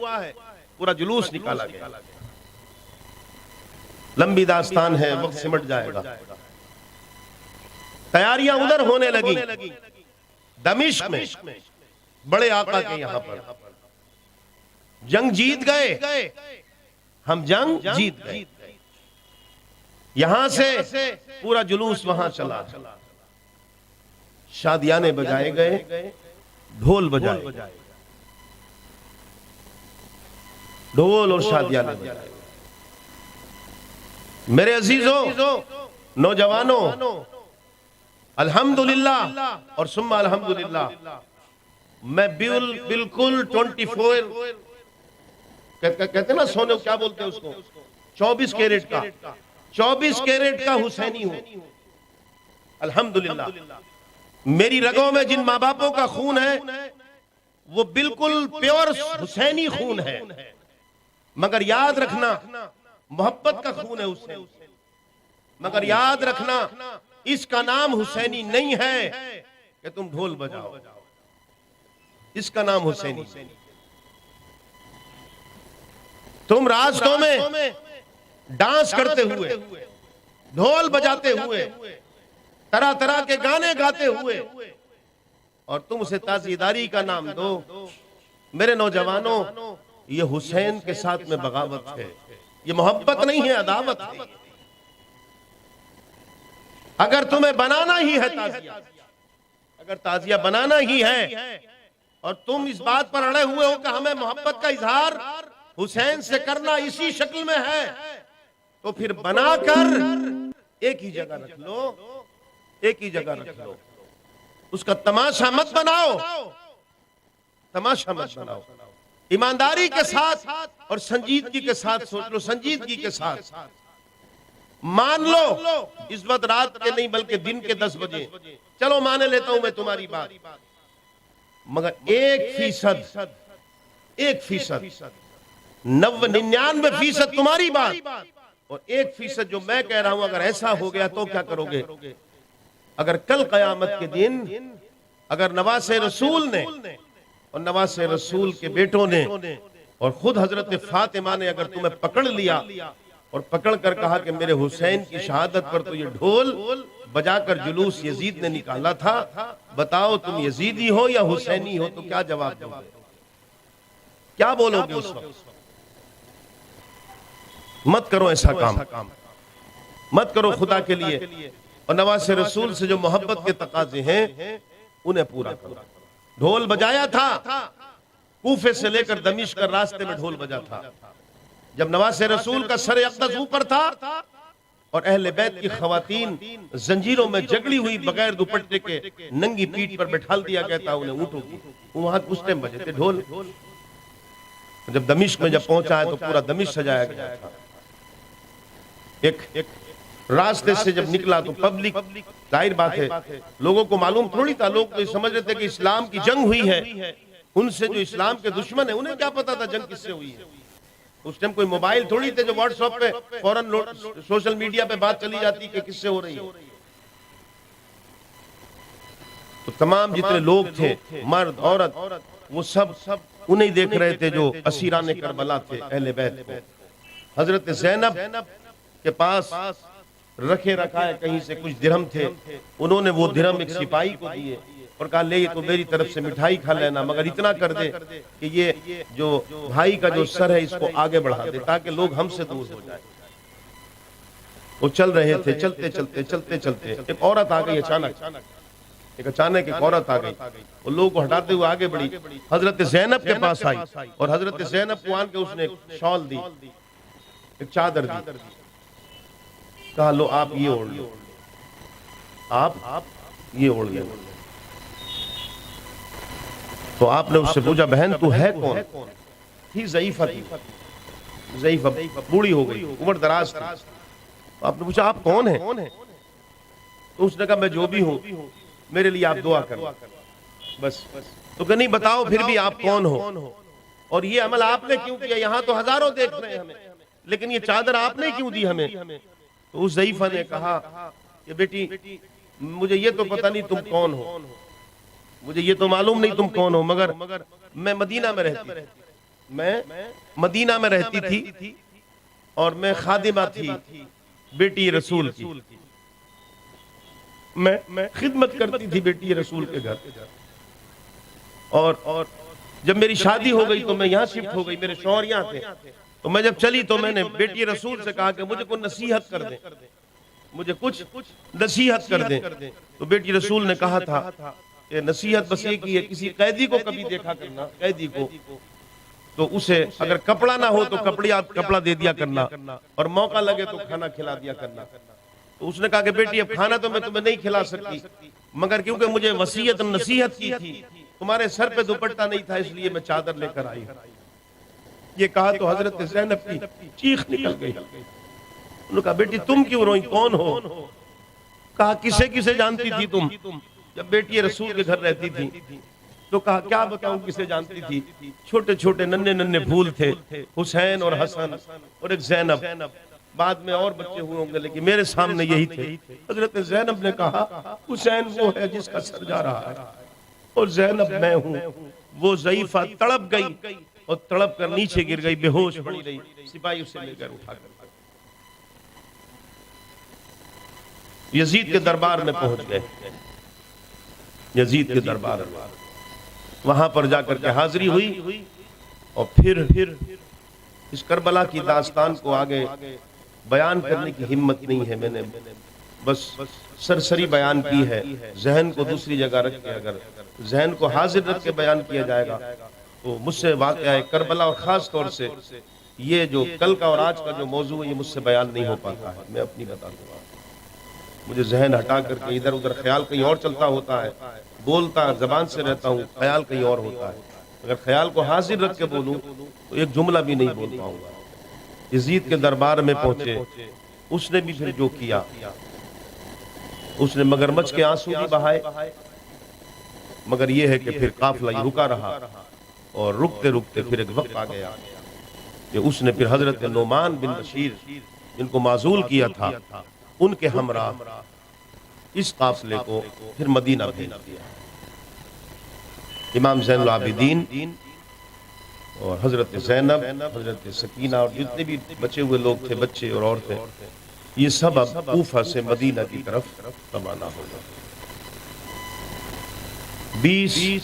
S1: पूरा जुलूस निकाला गया। लंबी दास्तान है, वक्त सिमट जाएगा। तैयारियां उधर होने लगी दमिश्क में, बड़े आका के यहां पर। जंग जीत गए, हम जंग जीत गए। यहां से पूरा जुलूस वहां चला, शादियाने बजाए गए, ढोल बजाए, ढोल और शादियाने बजाए। मेरे अजीजों, नौजवानों, अल्हम्दुलिल्लाह और सुम्मा अल्हम्दुलिल्लाह, मैं बिल्कुल 24 कहते ना सोने, क्या बोलते हैं उसको, 24 कैरेट का हुसैनी हूं। अल्हम्दुलिल्लाह, मेरी रगों में जिन माँ बापों का खून है वो बिल्कुल प्योर हुसैनी खून है। मगर याद रखना मोहब्बत का खून है उससे, मगर याद रखना इसका नाम हुसैनी नहीं है कि तुम ढोल बजाओ, इसका नाम हुसैनी। तुम रास्तों में डांस करते हुए, ढोल बजाते हुए, तरह तरह के गाने गाते हुए, और तुम उसे ताज़ीदारी का नाम दो। मेरे नौजवानों, ये हुसैन के साथ में बगावत है, ये मोहब्बत नहीं है, अदावत है। अगर तुम्हें बनाना ही है ताजिया, अगर ताजिया बनाना ही है और तुम इस बात पर अड़े हुए हो कि हमें मोहब्बत का इजहार हुसैन से करना इसी शक्ल में है, तो फिर बनाकर एक ही जगह रख लो, एक ही जगह रख लो। उसका तमाशा मत बनाओ, तमाशा मत बनाओ। ईमानदारी के साथ और संजीदगी के साथ सोच लो, संजीदगी के साथ मान लो इस वक्त रात के नहीं बल्कि दिन के 10 बजे, चलो माने लेता हूं मैं तुम्हारी बात, मगर 1% 99% तुम्हारी बात और 1% जो मैं कह रहा हूं, अगर ऐसा हो गया तो क्या करोगे? अगर कल कयामत के दिन अगर नवासे रसूल ने और नवासे रसूल के बेटों ने और खुद हजरत फातिमा ने अगर तुम्हें पकड़ लिया और पकड़ कर कहा कि मेरे हुसैन की शहादत पर तो ये ढोल बजाकर जुलूस यजीद ने निकाला था, बताओ तुम यजीदी हो या हुसैनी हो, तो क्या जवाब दोगे? क्या बोलोगे उस वक्त? मत करो ऐसा काम, मत करो खुदा के लिए, और नवासे रसूल से जो मोहब्बत के तकाजे हैं उन्हें पूरा करो। ढोल बजाया था, कूफे से लेकर दमिश्क के रास्ते में ढोल बजा था। जब नवासे रसूल का सर अक़दस ऊपर था और अहले बैत की खवातीन जंजीरों में जकड़ी हुई बगैर दुपट्टे के नंगी पीठ पर बैठाल दिया गया था उन्हें ऊँटों की। वहां उस टाइम बजे थे ढोल। जब दमिश्क में जब पहुंचा है तो पूरा दमिश्क सजाया गया था। एक रास्ते से जब निकला तो पब्लिक, जाहिर बात है लोगों को मालूम थोड़ी था, लोग तो समझ रहे थे कि इस्लाम की जंग हुई है। उनसे जो इस्लाम के दुश्मन है उन्हें क्या पता था जंग किससे हुई है। उस टाइम कोई मोबाइल थोड़ी थे जो व्हाट्सएप पे फौरन सोशल मीडिया पे बात चली जाती कि किससे हो रही है। तो तमाम जितने लोग थे, मर्द औरत, वो सब उन्हें देख रहे थे जो असीराने करबला थे अहले बैत को। हजरत ज़ैनब के पास रखे रखा है कहीं से कुछ दिरहम थे, उन्होंने वो दिरहम एक सिपाही को दिए और कहा ले ये तो मेरी तरफ से मिठाई खा लेना, मगर इतना कर दे कि ये जो भाई का जो सर है इसको आगे बढ़ा दे ताकि लोग हमसे दूर हो जाए। वो चल रहे थे, चलते चलते चलते चलते एक औरत आ गई अचानक, एक औरत आ गई और लोगों को हटाते हुए आगे बढ़ी, हजरत ज़ैनब के पास आई और हजरत ज़ैनब को आन के उसने एक शॉल दी, एक चादर दी, कहा लो आप ये ओढ़ लो, आप ये ओढ़ लो। तो आपने उससे पूछा बहन तू है कौन? थी ज़ईफ़ा, बूढ़ी हो गई, उम्र दराज थी। तो आपने पूछा आप कौन है? तो उसने कहा मैं जो भी हूं, मेरे लिए आप दुआ करो बस। तो कहा नहीं बताओ फिर भी आप कौन हो और ये अमल आपने क्यों किया? यहाँ तो हजारों देख रहे हैं हमें, लेकिन ये चादर आपने क्यों दी हमें? तो उस ज़ईफ़ा ने कहा कि बेटी मुझे ये तो पता नहीं तुम कौन हो, मुझे ये तो मालूम नहीं तुम कौन हो, मगर मैं मदीना में रहती थी, मैं मदीना में रहती थी और मैं खादिमा थी बेटी रसूल की, मैं खिदमत करती थी बेटी रसूल के घर। और जब मेरी शादी हो गई तो मैं यहाँ शिफ्ट हो गई, मेरे शौहर यहाँ थे। तो मैं जब चली तो मैंने बेटी रसूल से कहा कि मुझे कोई नसीहत कर दे, मुझे कुछ नसीहत कर दे। तो बेटी रसूल ने कहा था कि नसीहत बस एक ही है, किसी कैदी को कभी देखा करना, कैदी को तो उसे अगर कपड़ा ना हो तो कपड़ा दे दिया करना और मौका लगे तो खाना खिला दिया करना। तो उसने कहा कि बेटी अब खाना तो मैं तुम्हें नहीं खिला सकती, मगर क्योंकि मुझे वसीयत नसीहत की थी, तुम्हारे सर पे दुपट्टा नहीं था इसलिए मैं चादर लेकर आई। ये कहा तो हजरत ज़ैनब की चीख निकल गई। उन्होंने कहा बेटी तुम क्यों रोई, कौन हो? कहा किसे किसे जानती थी तुम जब बेटी रसूल के घर रहती थी? तो कहा क्या बताऊं किसे जानती थी, छोटे छोटे नन्हे नन्हे फूल थे, हुसैन और हसन और एक ज़ैनब, बाद में और बच्चे हुए होंगे लेकिन मेरे सामने यही थे। हजरत ज़ैनब ने कहा हुसैन वो है जिसका सर जा रहा है और ज़ैनब मैं हूँ। वो ज़ईफ़ा तड़प गई और तड़प कर नीचे गिर गई, बेहोश पड़ी रही। सिपाही उसे लेकर उठाकर यजीद के दरबार में पहुंच गए। यजीद के दरबार में वहां पर जाकर के हाजिरी हुई और फिर इस करबला की दास्तान को आगे बयान करने की हिम्मत नहीं है। मैंने बस सरसरी बयान की है, जहन को दूसरी जगह रख के, अगर जहन को हाजिर रख के बयान किया जाएगा तो मुझसे वाक़या है करबला और ख़ास तौर से ये जो कल का और आज का जो मौजू है ये मुझसे बयान नहीं हो पाता है। मैं अपनी बता दूँगा, मुझे जहन हटा करके इधर उधर ख्याल कहीं और चलता होता है, बोलता जबान से रहता हूँ, ख्याल कहीं और होता है। अगर ख्याल को हाजिर रख के बोलूँ तो एक जुमला भी नहीं बोल पाऊंगा। यजीद के दरबार में पहुंचे, उसने भी फिर जो किया, उसने मगरमच्छ के आंसू भी बहाए, मगर यह है कि फिर काफिला रुका रहा और रुकते रुकते फिर एक वक्त आ गया कि उसने फिर हजरत नोमान बिन बशीर जिनको माजूल किया था उनके हमरा इस काफिले को फिर मदीना भेज दिया। इमाम ज़ैनुल आबिदीन और हजरत ज़ैनब, हजरत सकीना और जितने भी बचे हुए लोग थे, बच्चे और औरतें, ये सब अब कूफा से मदीना की तरफ रवाना हो गए। 20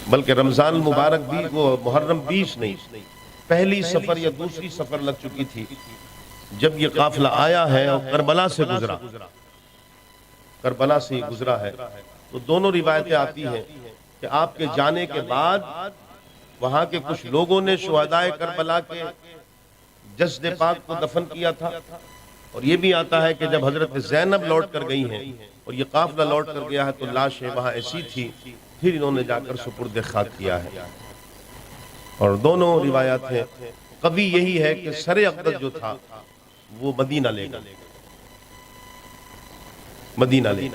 S1: बल्कि रमजान मुबारक भी वो मुहर्रम 20 नहीं, पहली सफर या दूसरी सफर लग चुकी थी जब ये काफिला आया है और करबला से गुजरा, करबला से गुजरा है। तो दोनों रिवायतें आती हैं कि आपके जाने के बाद वहां के कुछ लोगों ने शुहदाए करबला के जस्द पाक को दफन किया था। और ये भी आता है कि जब हजरत ज़ैनब लौट कर गई हैं और ये काफिला लौट कर गया है तो लाशें वहाँ ऐसी थी, फिर इन्होंने जाकर सुपुर्द खाक किया है। और दोनों रिवायात हैं, कभी यही है कि सरे अक़दस जो था वो मदीना ले गए, मदीना ले।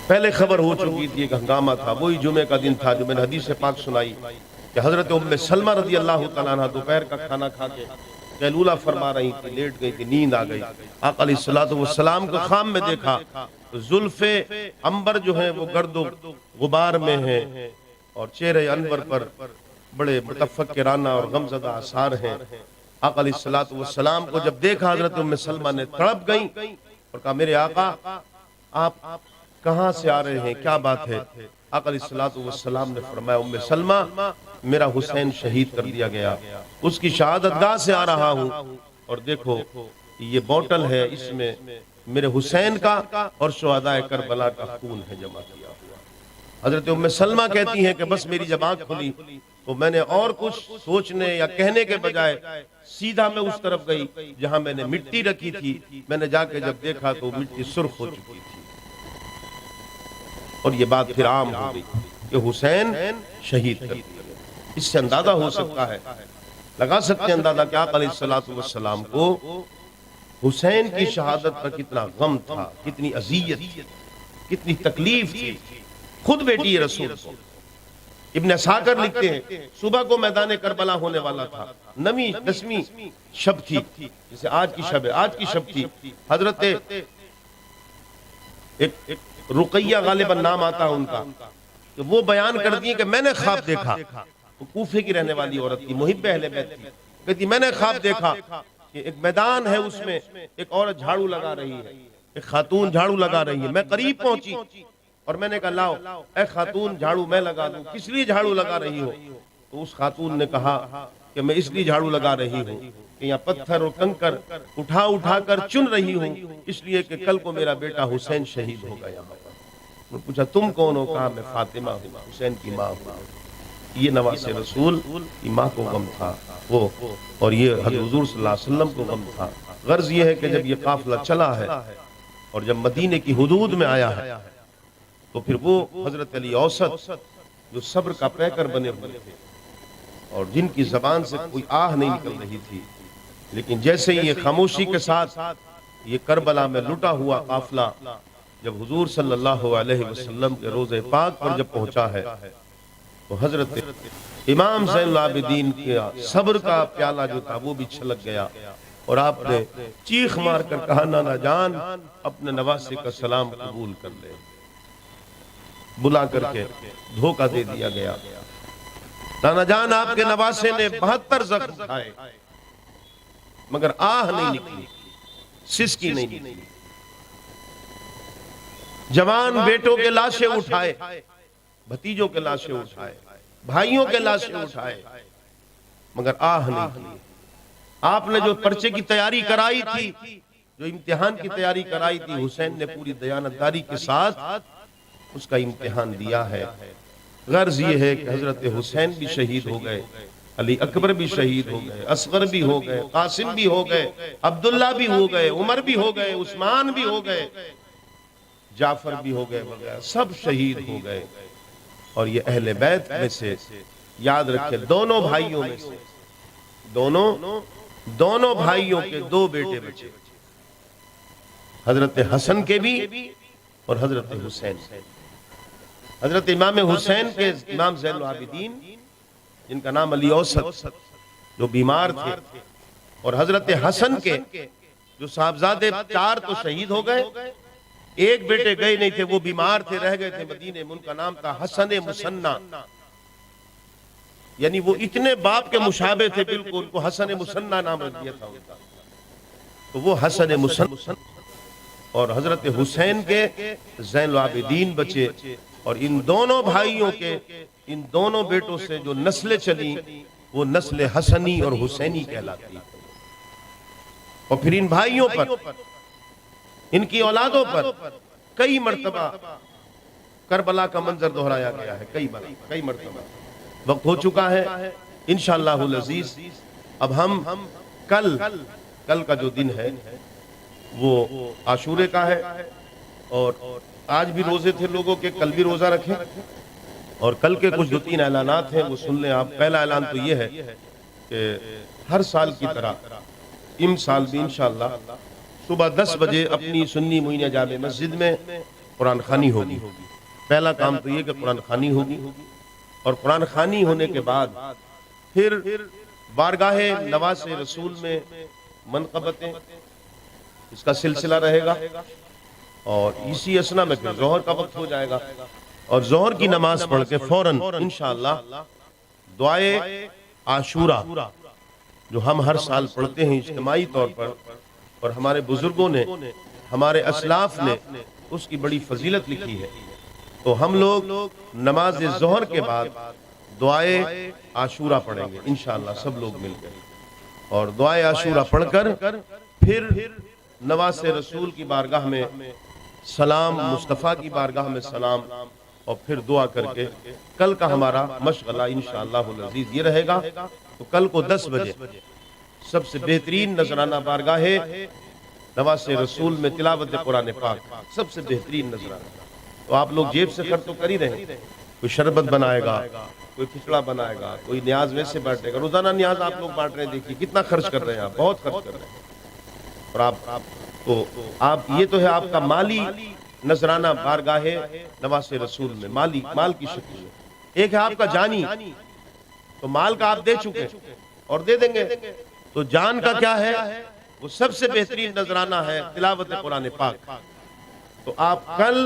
S1: पहले खबर हो चुकी थी, एक हंगामा था, वही जुमे का दिन था जो मैंने हदीस पाक सुनाई कि हजरत उम्मे सलमा रज़ी अल्लाह तआला अन्हा दोपहर का खाना खा के कैलूला फरमा रही थी, लेट गई थी, नींद आ गई। आका अलैहिस्सलातु वस्सलाम को ख्वाब में देखा तो जुल्फे अंबर जो है वो गर्दो गुबार में है और चेहरे अनवर पर बड़े मुतफक्किराना और गमज़दा आसार हैं। आका अलैहिस्सलातु वस्सलाम को जब देखा हजरत उम्मे सलमा ने तड़प गई और कहा, मेरे आका आप कहाँ से आ रहे हैं, क्या बात है? आका अलैहिस्सलातु वस्सलाम ने फरमाया, उम्मे सलमा मेरा हुसैन शहीद कर दिया गया, उसकी शहादतगाह से आ रहा हूँ और देखो ये बोतल है, इसमें मेरे हुसैन का और शुहदाए करबला का खून है जमा किया हुआ। हजरत उम्मे सलमा कहती हैं कि बस मेरी जब आँख खुली तो मैंने और कुछ सोचने या कहने के बजाय सीधा मैं उस तरफ गई जहां मैंने मिट्टी रखी थी। मैंने जाके जब देखा तो मिट्टी सुर्ख हो चुकी थी और ये बात फिर आम हो गई कि हुसैन शहीद कर दिया गया। इससे अंदाजा हो सकता है, लगा सकते हैं अंदाजा कि आका अलैहिस्सलातु वस्सलाम को हुसैन की शहादत पर कितना गम था, कितनी अज़ियत थी, कितनी तकलीफ थी। खुद बेटी रसूल को इब्न साकर लिखते हैं, सुबह को मैदान करबला होने वाला था, 10वीं शब थी, जैसे आज की शब है, आज की शब थी। हजरत एक रुकैया गालिबन नाम आता है उनका, तो वो बयान कर दिए कि मैंने ख्वाब देखा, वो कूफे की रहने वाली औरत थी, मुहिब्बे अहले बैत थी, कहती मैंने ख्वाब देखा कि एक मैदान है, उसमें एक औरत झाड़ू लगा रही है, एक खातून झाड़ू लगा रही है। मैं करीब पहुंची और मैंने कहा, लाओ ए खातून झाड़ू मैं लगा दूं। किस लिए झाड़ू लगा रही हो? तो उस खातून ने कहा कि मैं इसलिए झाड़ू लगा रही हूँ कि यहाँ पत्थर और कंकर उठा उठा कर चुन रही हूँ, इसलिए कि कल को मेरा बेटा हुसैन शहीद होगा यहाँ पर। मैं पूछा तुम कौन हो? कहा मैं फातिमा हूँ, हुसैन की माँ हूँ। ये नवासे रसूल की माँ को गम था वो, और ये हुजूर सल्लल्लाहु अलैहि वसल्लम को गम था। गर्ज ये है कि जब ये काफिला चला है और जब मदीने की हुदूद में आया है तो फिर वो हजरत अली औसत जो सब्र का पैकर बने हुए थे और जिनकी जबान से कोई आह नहीं निकल रही थी, लेकिन जैसे ही ये खामोशी के साथ ये करबला में लुटा हुआ काफिला जब हुजूर सल्लल्लाहु अलैहि वसल्लम के रोज़े पाक पर जब पहुंचा है तो हजरत इमाम ज़ैनुल आबिदीन का सब्र का प्याला जो था वो भी छलक गया और आपने चीख मार कर कहा, नाना जान अपने नवासे का सलाम कबूल कर ले। बुला करके धोखा दे दिया गया। नाना जान आपके नवासे ने 72 जख्म खाए मगर आह नहीं निकली, सिसकी नहीं निकली। जवान बेटों के लाशें उठाए, भतीजों के लाशें उठाए, भाइयों के लाशें उठाए, मगर आह नहीं निकली। आपने जो पर्चे की तैयारी कराई थी, जो इम्तिहान की तैयारी कराई थी, हुसैन ने पूरी दयानतदारी के साथ उसका इम्तिहान दिया है। गर्ज ये है कि हजरत हुसैन भी शहीद हो गए, अली अकबर भी शहीद हो गए, असगर भी हो गए, कासिम भी हो गए, अब्दुल्ला भी हो गए, उमर भी हो गए, उस्मान भी हो गए, जाफर भी हो गए वगैरह, सब शहीद हो गए। और ये अहले बैत में से याद रखे, दोनों भाइयों में से दोनों भाइयों के 2 बेटे बचे, हजरत हसन के भी और हजरत हुसैन। हजरत इमाम हुसैन के इमाम ज़ैनुल आबिदीन जिनका नाम अली औसत जो बीमार थे, और हजरत हसन के जो साहबजादे 4 तो शहीद हो गए, एक बेटे गए नहीं थे, वो बीमार थे, रह गए थे मदीने में। उनका नाम था हसन मुसन्ना, यानी वो इतने बाप के मुशाबे थे बिल्कुल, उनको हसन मुसन्ना नाम रख दिया था उनका। तो वो हसन मुसन्ना और हजरत हुसैन के ज़ैनुल आबिदीन बचे। और इन दोनों भाइयों के, इन दोनों बेटों से जो नस्लें चली वो नस्ल हसनी और हुसैनी कहलाती। और फिर इन भाइयों पर, इनकी औलादों पर कई मर्तबा करबला का मंजर दोहराया गया है, कई मर्तबा। वक्त हो चुका है, इंशाअल्लाहुल अज़ीज़ अब हम कल का जो दिन है वो आशूरे का है, और आज भी रोजे थे लोगों के, कल भी रोजा रखें, और कल के कुछ 2-3 ऐलानात हैं वो सुन लें आप। पहला ऐलान तो ये है कि हर साल की तरह इम साल भी इंशाअल्लाह सुबह 10 बजे अपनी सुन्नी मुइनिया जामे मस्जिद में कुरान खानी होगी। पहला काम तो ये कि कुरान खानी होगी, और कुरान खानी होने के बाद फिर बारगाहे नवासे रसूल में मनक़बतें, इसका सिलसिला रहेगा, और इसी असना में फिर जोहर का वक्त हो जाएगा, और जोहर की नमाज पढ़ के फौरन इंशाअल्लाह दुआए आशूरा जो हम हर साल पढ़ते हैं इज्तिमाई तौर पर, और हमारे बुजुर्गों ने, हमारे असलाफ ने उसकी बड़ी फजीलत लिखी है, तो हम लोग नमाज जोहर के बाद दुआए आशूरा पढ़ेंगे इंशाअल्लाह सब लोग मिलकर, और दुआए आशूरा पढ़कर फिर नवासे रसूल की बारगाह में सलाम, मुस्तफ़ा की बारगाह में सलाम, और फिर दुआ करके कल का हमारा मशगला इंशाअल्लाह अज़ीज़ ये रहेगा। तो कल को 10 बजे सबसे बेहतरीन नजराना बारगाहे नवासे रसूल में तिलावत कुरान पाक, सबसे बेहतरीन नजराना। तो आप लोग जेब से खर्च तो कर ही रहे, कोई शरबत बनाएगा, कोई खिचड़ा बनाएगा, कोई न्याज वैसे बांटेगा, रोजाना न्याज आप लोग बांट रहे हैं, देखिए कितना खर्च कर रहे हैं आप, बहुत खर्च कर रहे हैं। और आप ये तो है आपका माली नजराना बारगाहे नवासे रसूल में, माल की शक्ल में। एक है आपका जानी, तो माल का आप दे चुके और दे देंगे, तो जान का क्या है, वो सबसे बेहतरीन नजराना है तिलावत कुरान पाक। तो आप कल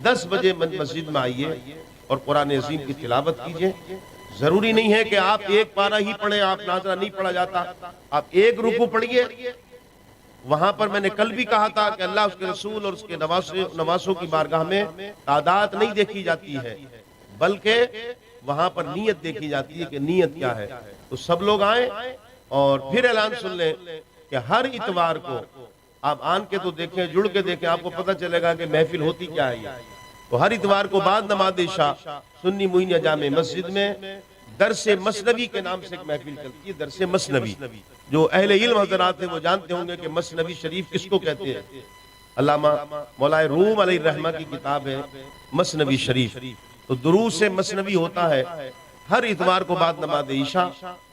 S1: 10 बजे मस्जिद में आइए और कुरान अजीम की तिलावत कीजिए। जरूरी नहीं है कि आप एक पारा ही पढ़े, आप नाजरा नहीं पढ़ा जाता, आप एक रुकू पढ़िए। वहां पर मैंने कल भी कहा था कि अल्लाह, उसके रसूल और उसके नवासों की बारगाह में तादाद नहीं देखी जाती है, बल्कि वहां पर नीयत देखी जाती है कि नीयत क्या है। तो सब लोग आए और फिर ऐलान सुन लें कि हर इतवार को आप आन के तो देखें, जुड़ के देखें, आपको पता चलेगा कि महफिल होती क्या है। तो हर इतवार को बाद नमाज इशा सुन्नी मुइनिया जामे मस्जिद में दरसे मसनवी के नाम से एक महफिल चलती है। दरसे मसनवी, जो अहले इल्म हज़रात हैं वो जानते होंगे कि मसनवी शरीफ किसको कहते हैं। अल्लामा मौलाए रूम अलैहिर्रहमा की किताब है मसनवी शरीफ। तो दुरूद से मसनवी होता है हर इतवार को बाद नमाज इशा,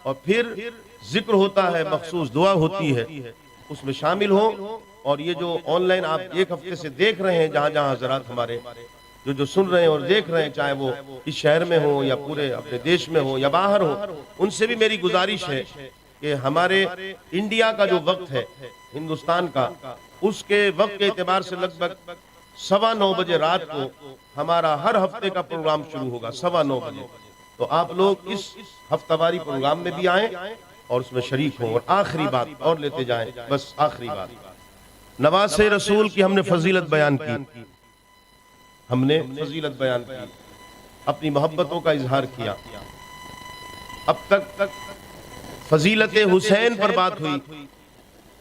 S1: और फिर जिक्र होता है, मखसूस दुआ होती है, उसमें शामिल हो। और ये जो ऑनलाइन आप एक हफ्ते से देख रहे हैं, जहाँ जहाँ हज़रात हमारे जो सुन रहे हैं और देख रहे हैं, चाहे वो इस शहर में हो या पूरे अपने देश में हो या बाहर हो, उनसे भी मेरी गुजारिश है कि हमारे इंडिया का जो वक्त है हिंदुस्तान का, उसके वक्त के एतबार से लगभग 9:15 बजे रात को हमारा हर हफ्ते का प्रोग्राम शुरू होगा 9:15 बजे। तो आप लोग इस हफ्तावारी प्रोग्राम में भी आए और उसमें शरीक हों। और आखिरी बात और लेते जाएं, बस आखिरी बात, नवासे रसूल की हमने फजीलत बयान की, हमने फजीलत बयान की, अपनी मोहब्बतों का इजहार किया। अब तक फजीलत हुसैन पर बात हुई,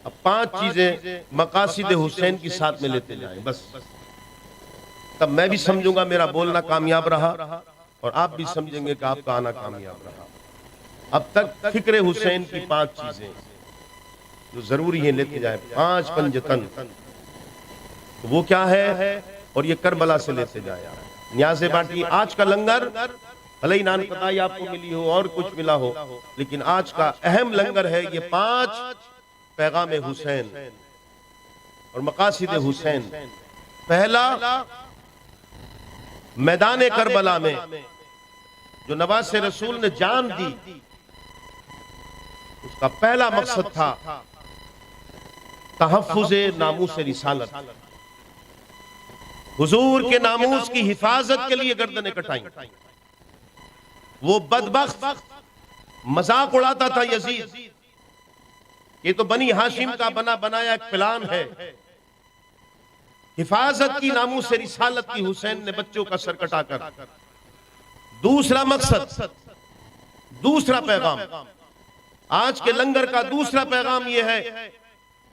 S1: अब 5 चीजें मकासिद हुसैन की साथ में लेते जाएं, बस तब मैं भी समझूंगा मेरा बोलना कामयाब रहा और आप भी समझेंगे कि आपका आना कामयाब रहा। अब तक फिक्र हुसैन की 5 चीजें जो जरूरी है लेते जाए, 5 पंजतन, तो वो क्या है, और ये करबला से लेते जाए। न्याज़े बाटी, आज का लंगर भले ही नान कताई आपको मिली हो और कुछ मिला हो, लेकिन आज का अहम लंगर है ये 5 पैगाम हुसैन और मकासिद हुसैन। पहला, मैदान करबला में जो नवासे रसूल ने जान दी, उसका पहला मकसद था तहफ्फुज़े नामूस रिसालत, हुजूर के नामूस की हिफाजत के लिए गर्दनें कटाई। वो बदबख्त मजाक उड़ाता था यजीद, ये तो बनी हाशिम का बना बनाया एक प्लान है। हिफाजत की नामूस रिसालत की हुसैन ने बच्चों का सर कटाकर। दूसरा मकसद, दूसरा पैगाम, आज के लंगर का दूसरा पैगाम यह है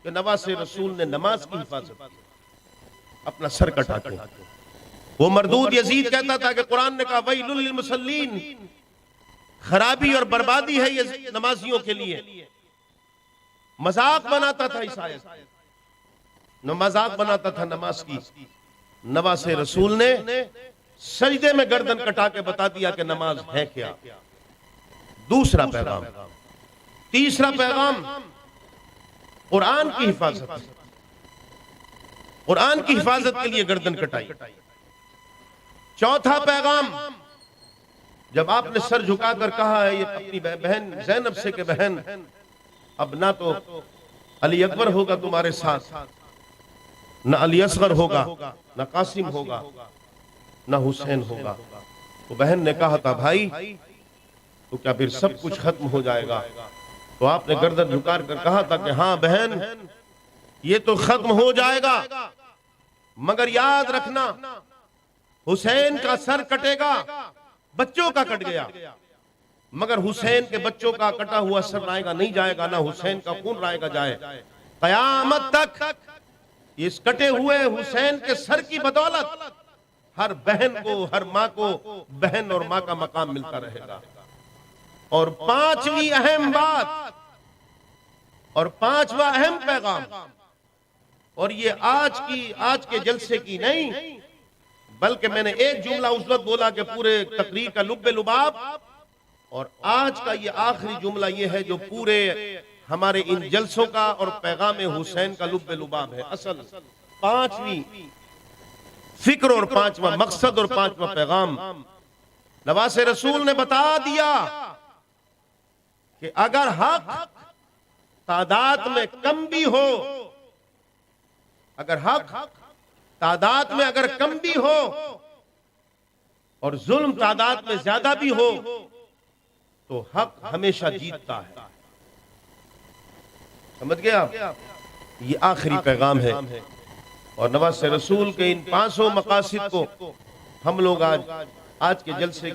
S1: कि नवासे रसूल ने नमाज की हिफाजत, अपना सर कटा के। वो मरदूद यजीद कहता था कि कुरान ने कहा वैलुल लिल मुसल्लीन, खराबी और बर्बादी है ये नमाजियों के लिए। मजाक बनाता था इस आयत न, मजाक बनाता था नमाज की। नवासे रसूल ने सजदे में गर्दन कटा के बता दिया कि नमाज है क्या। दूसरा पैगाम, तीसरा पैगाम कुरान की हिफाजत, कुरान की हिफाजत के लिए गर्दन कटाई। चौथा पैगाम, जब आपने सर झुकाकर कहा है ये अपनी बहन ज़ैनब से के बहन अब ना तो अली अकबर होगा तुम्हारे साथ, न अली असगर होगा, न कासिम होगा, न हुसैन होगा। तो बहन ने कहा था भाई तो क्या फिर सब कुछ खत्म हो जाएगा? तो आपने गर्दन झुकार कर कहा था कि हाँ बहन ये तो खत्म हो जाएगा, मगर याद रखना हुसैन का सर कटेगा, बच्चों का कट गया, मगर हुसैन के बच्चों का कटा हुआ सर रायगा नहीं जाएगा, ना हुसैन का खून रायगा जाए। कयामत तक इस कटे हुए हुसैन के सर की बदौलत हर बहन को, हर माँ को बहन और माँ का मकाम मिलता रहेगा। और पांचवी अहम बात और पांचवा अहम पैगाम, और ये आज के जलसे की नहीं, बल्कि मैंने एक जुमला उस वक्त बोला कि पूरे तकरीर का लुब्बे लुबाब, और आज का ये आखिरी जुमला ये है जो पूरे हमारे इन जलसों का और पैगाम हुसैन का लुब्बे लुबाब है। असल पांचवी फिक्र और पांचवा मकसद और पांचवा पैगाम, नवासे रसूल ने बता दिया कि अगर हक तादाद में कम भी हो, अगर हक तादाद में अगर कम भी हो और जुल्म तादाद में ज्यादा भी हो, तो हक हमेशा जीतता है। समझ गए आप? ये आखिरी पैगाम है। और नवाज़ रसूल के इन 500 मकासिद को हम लोग आज के जलसे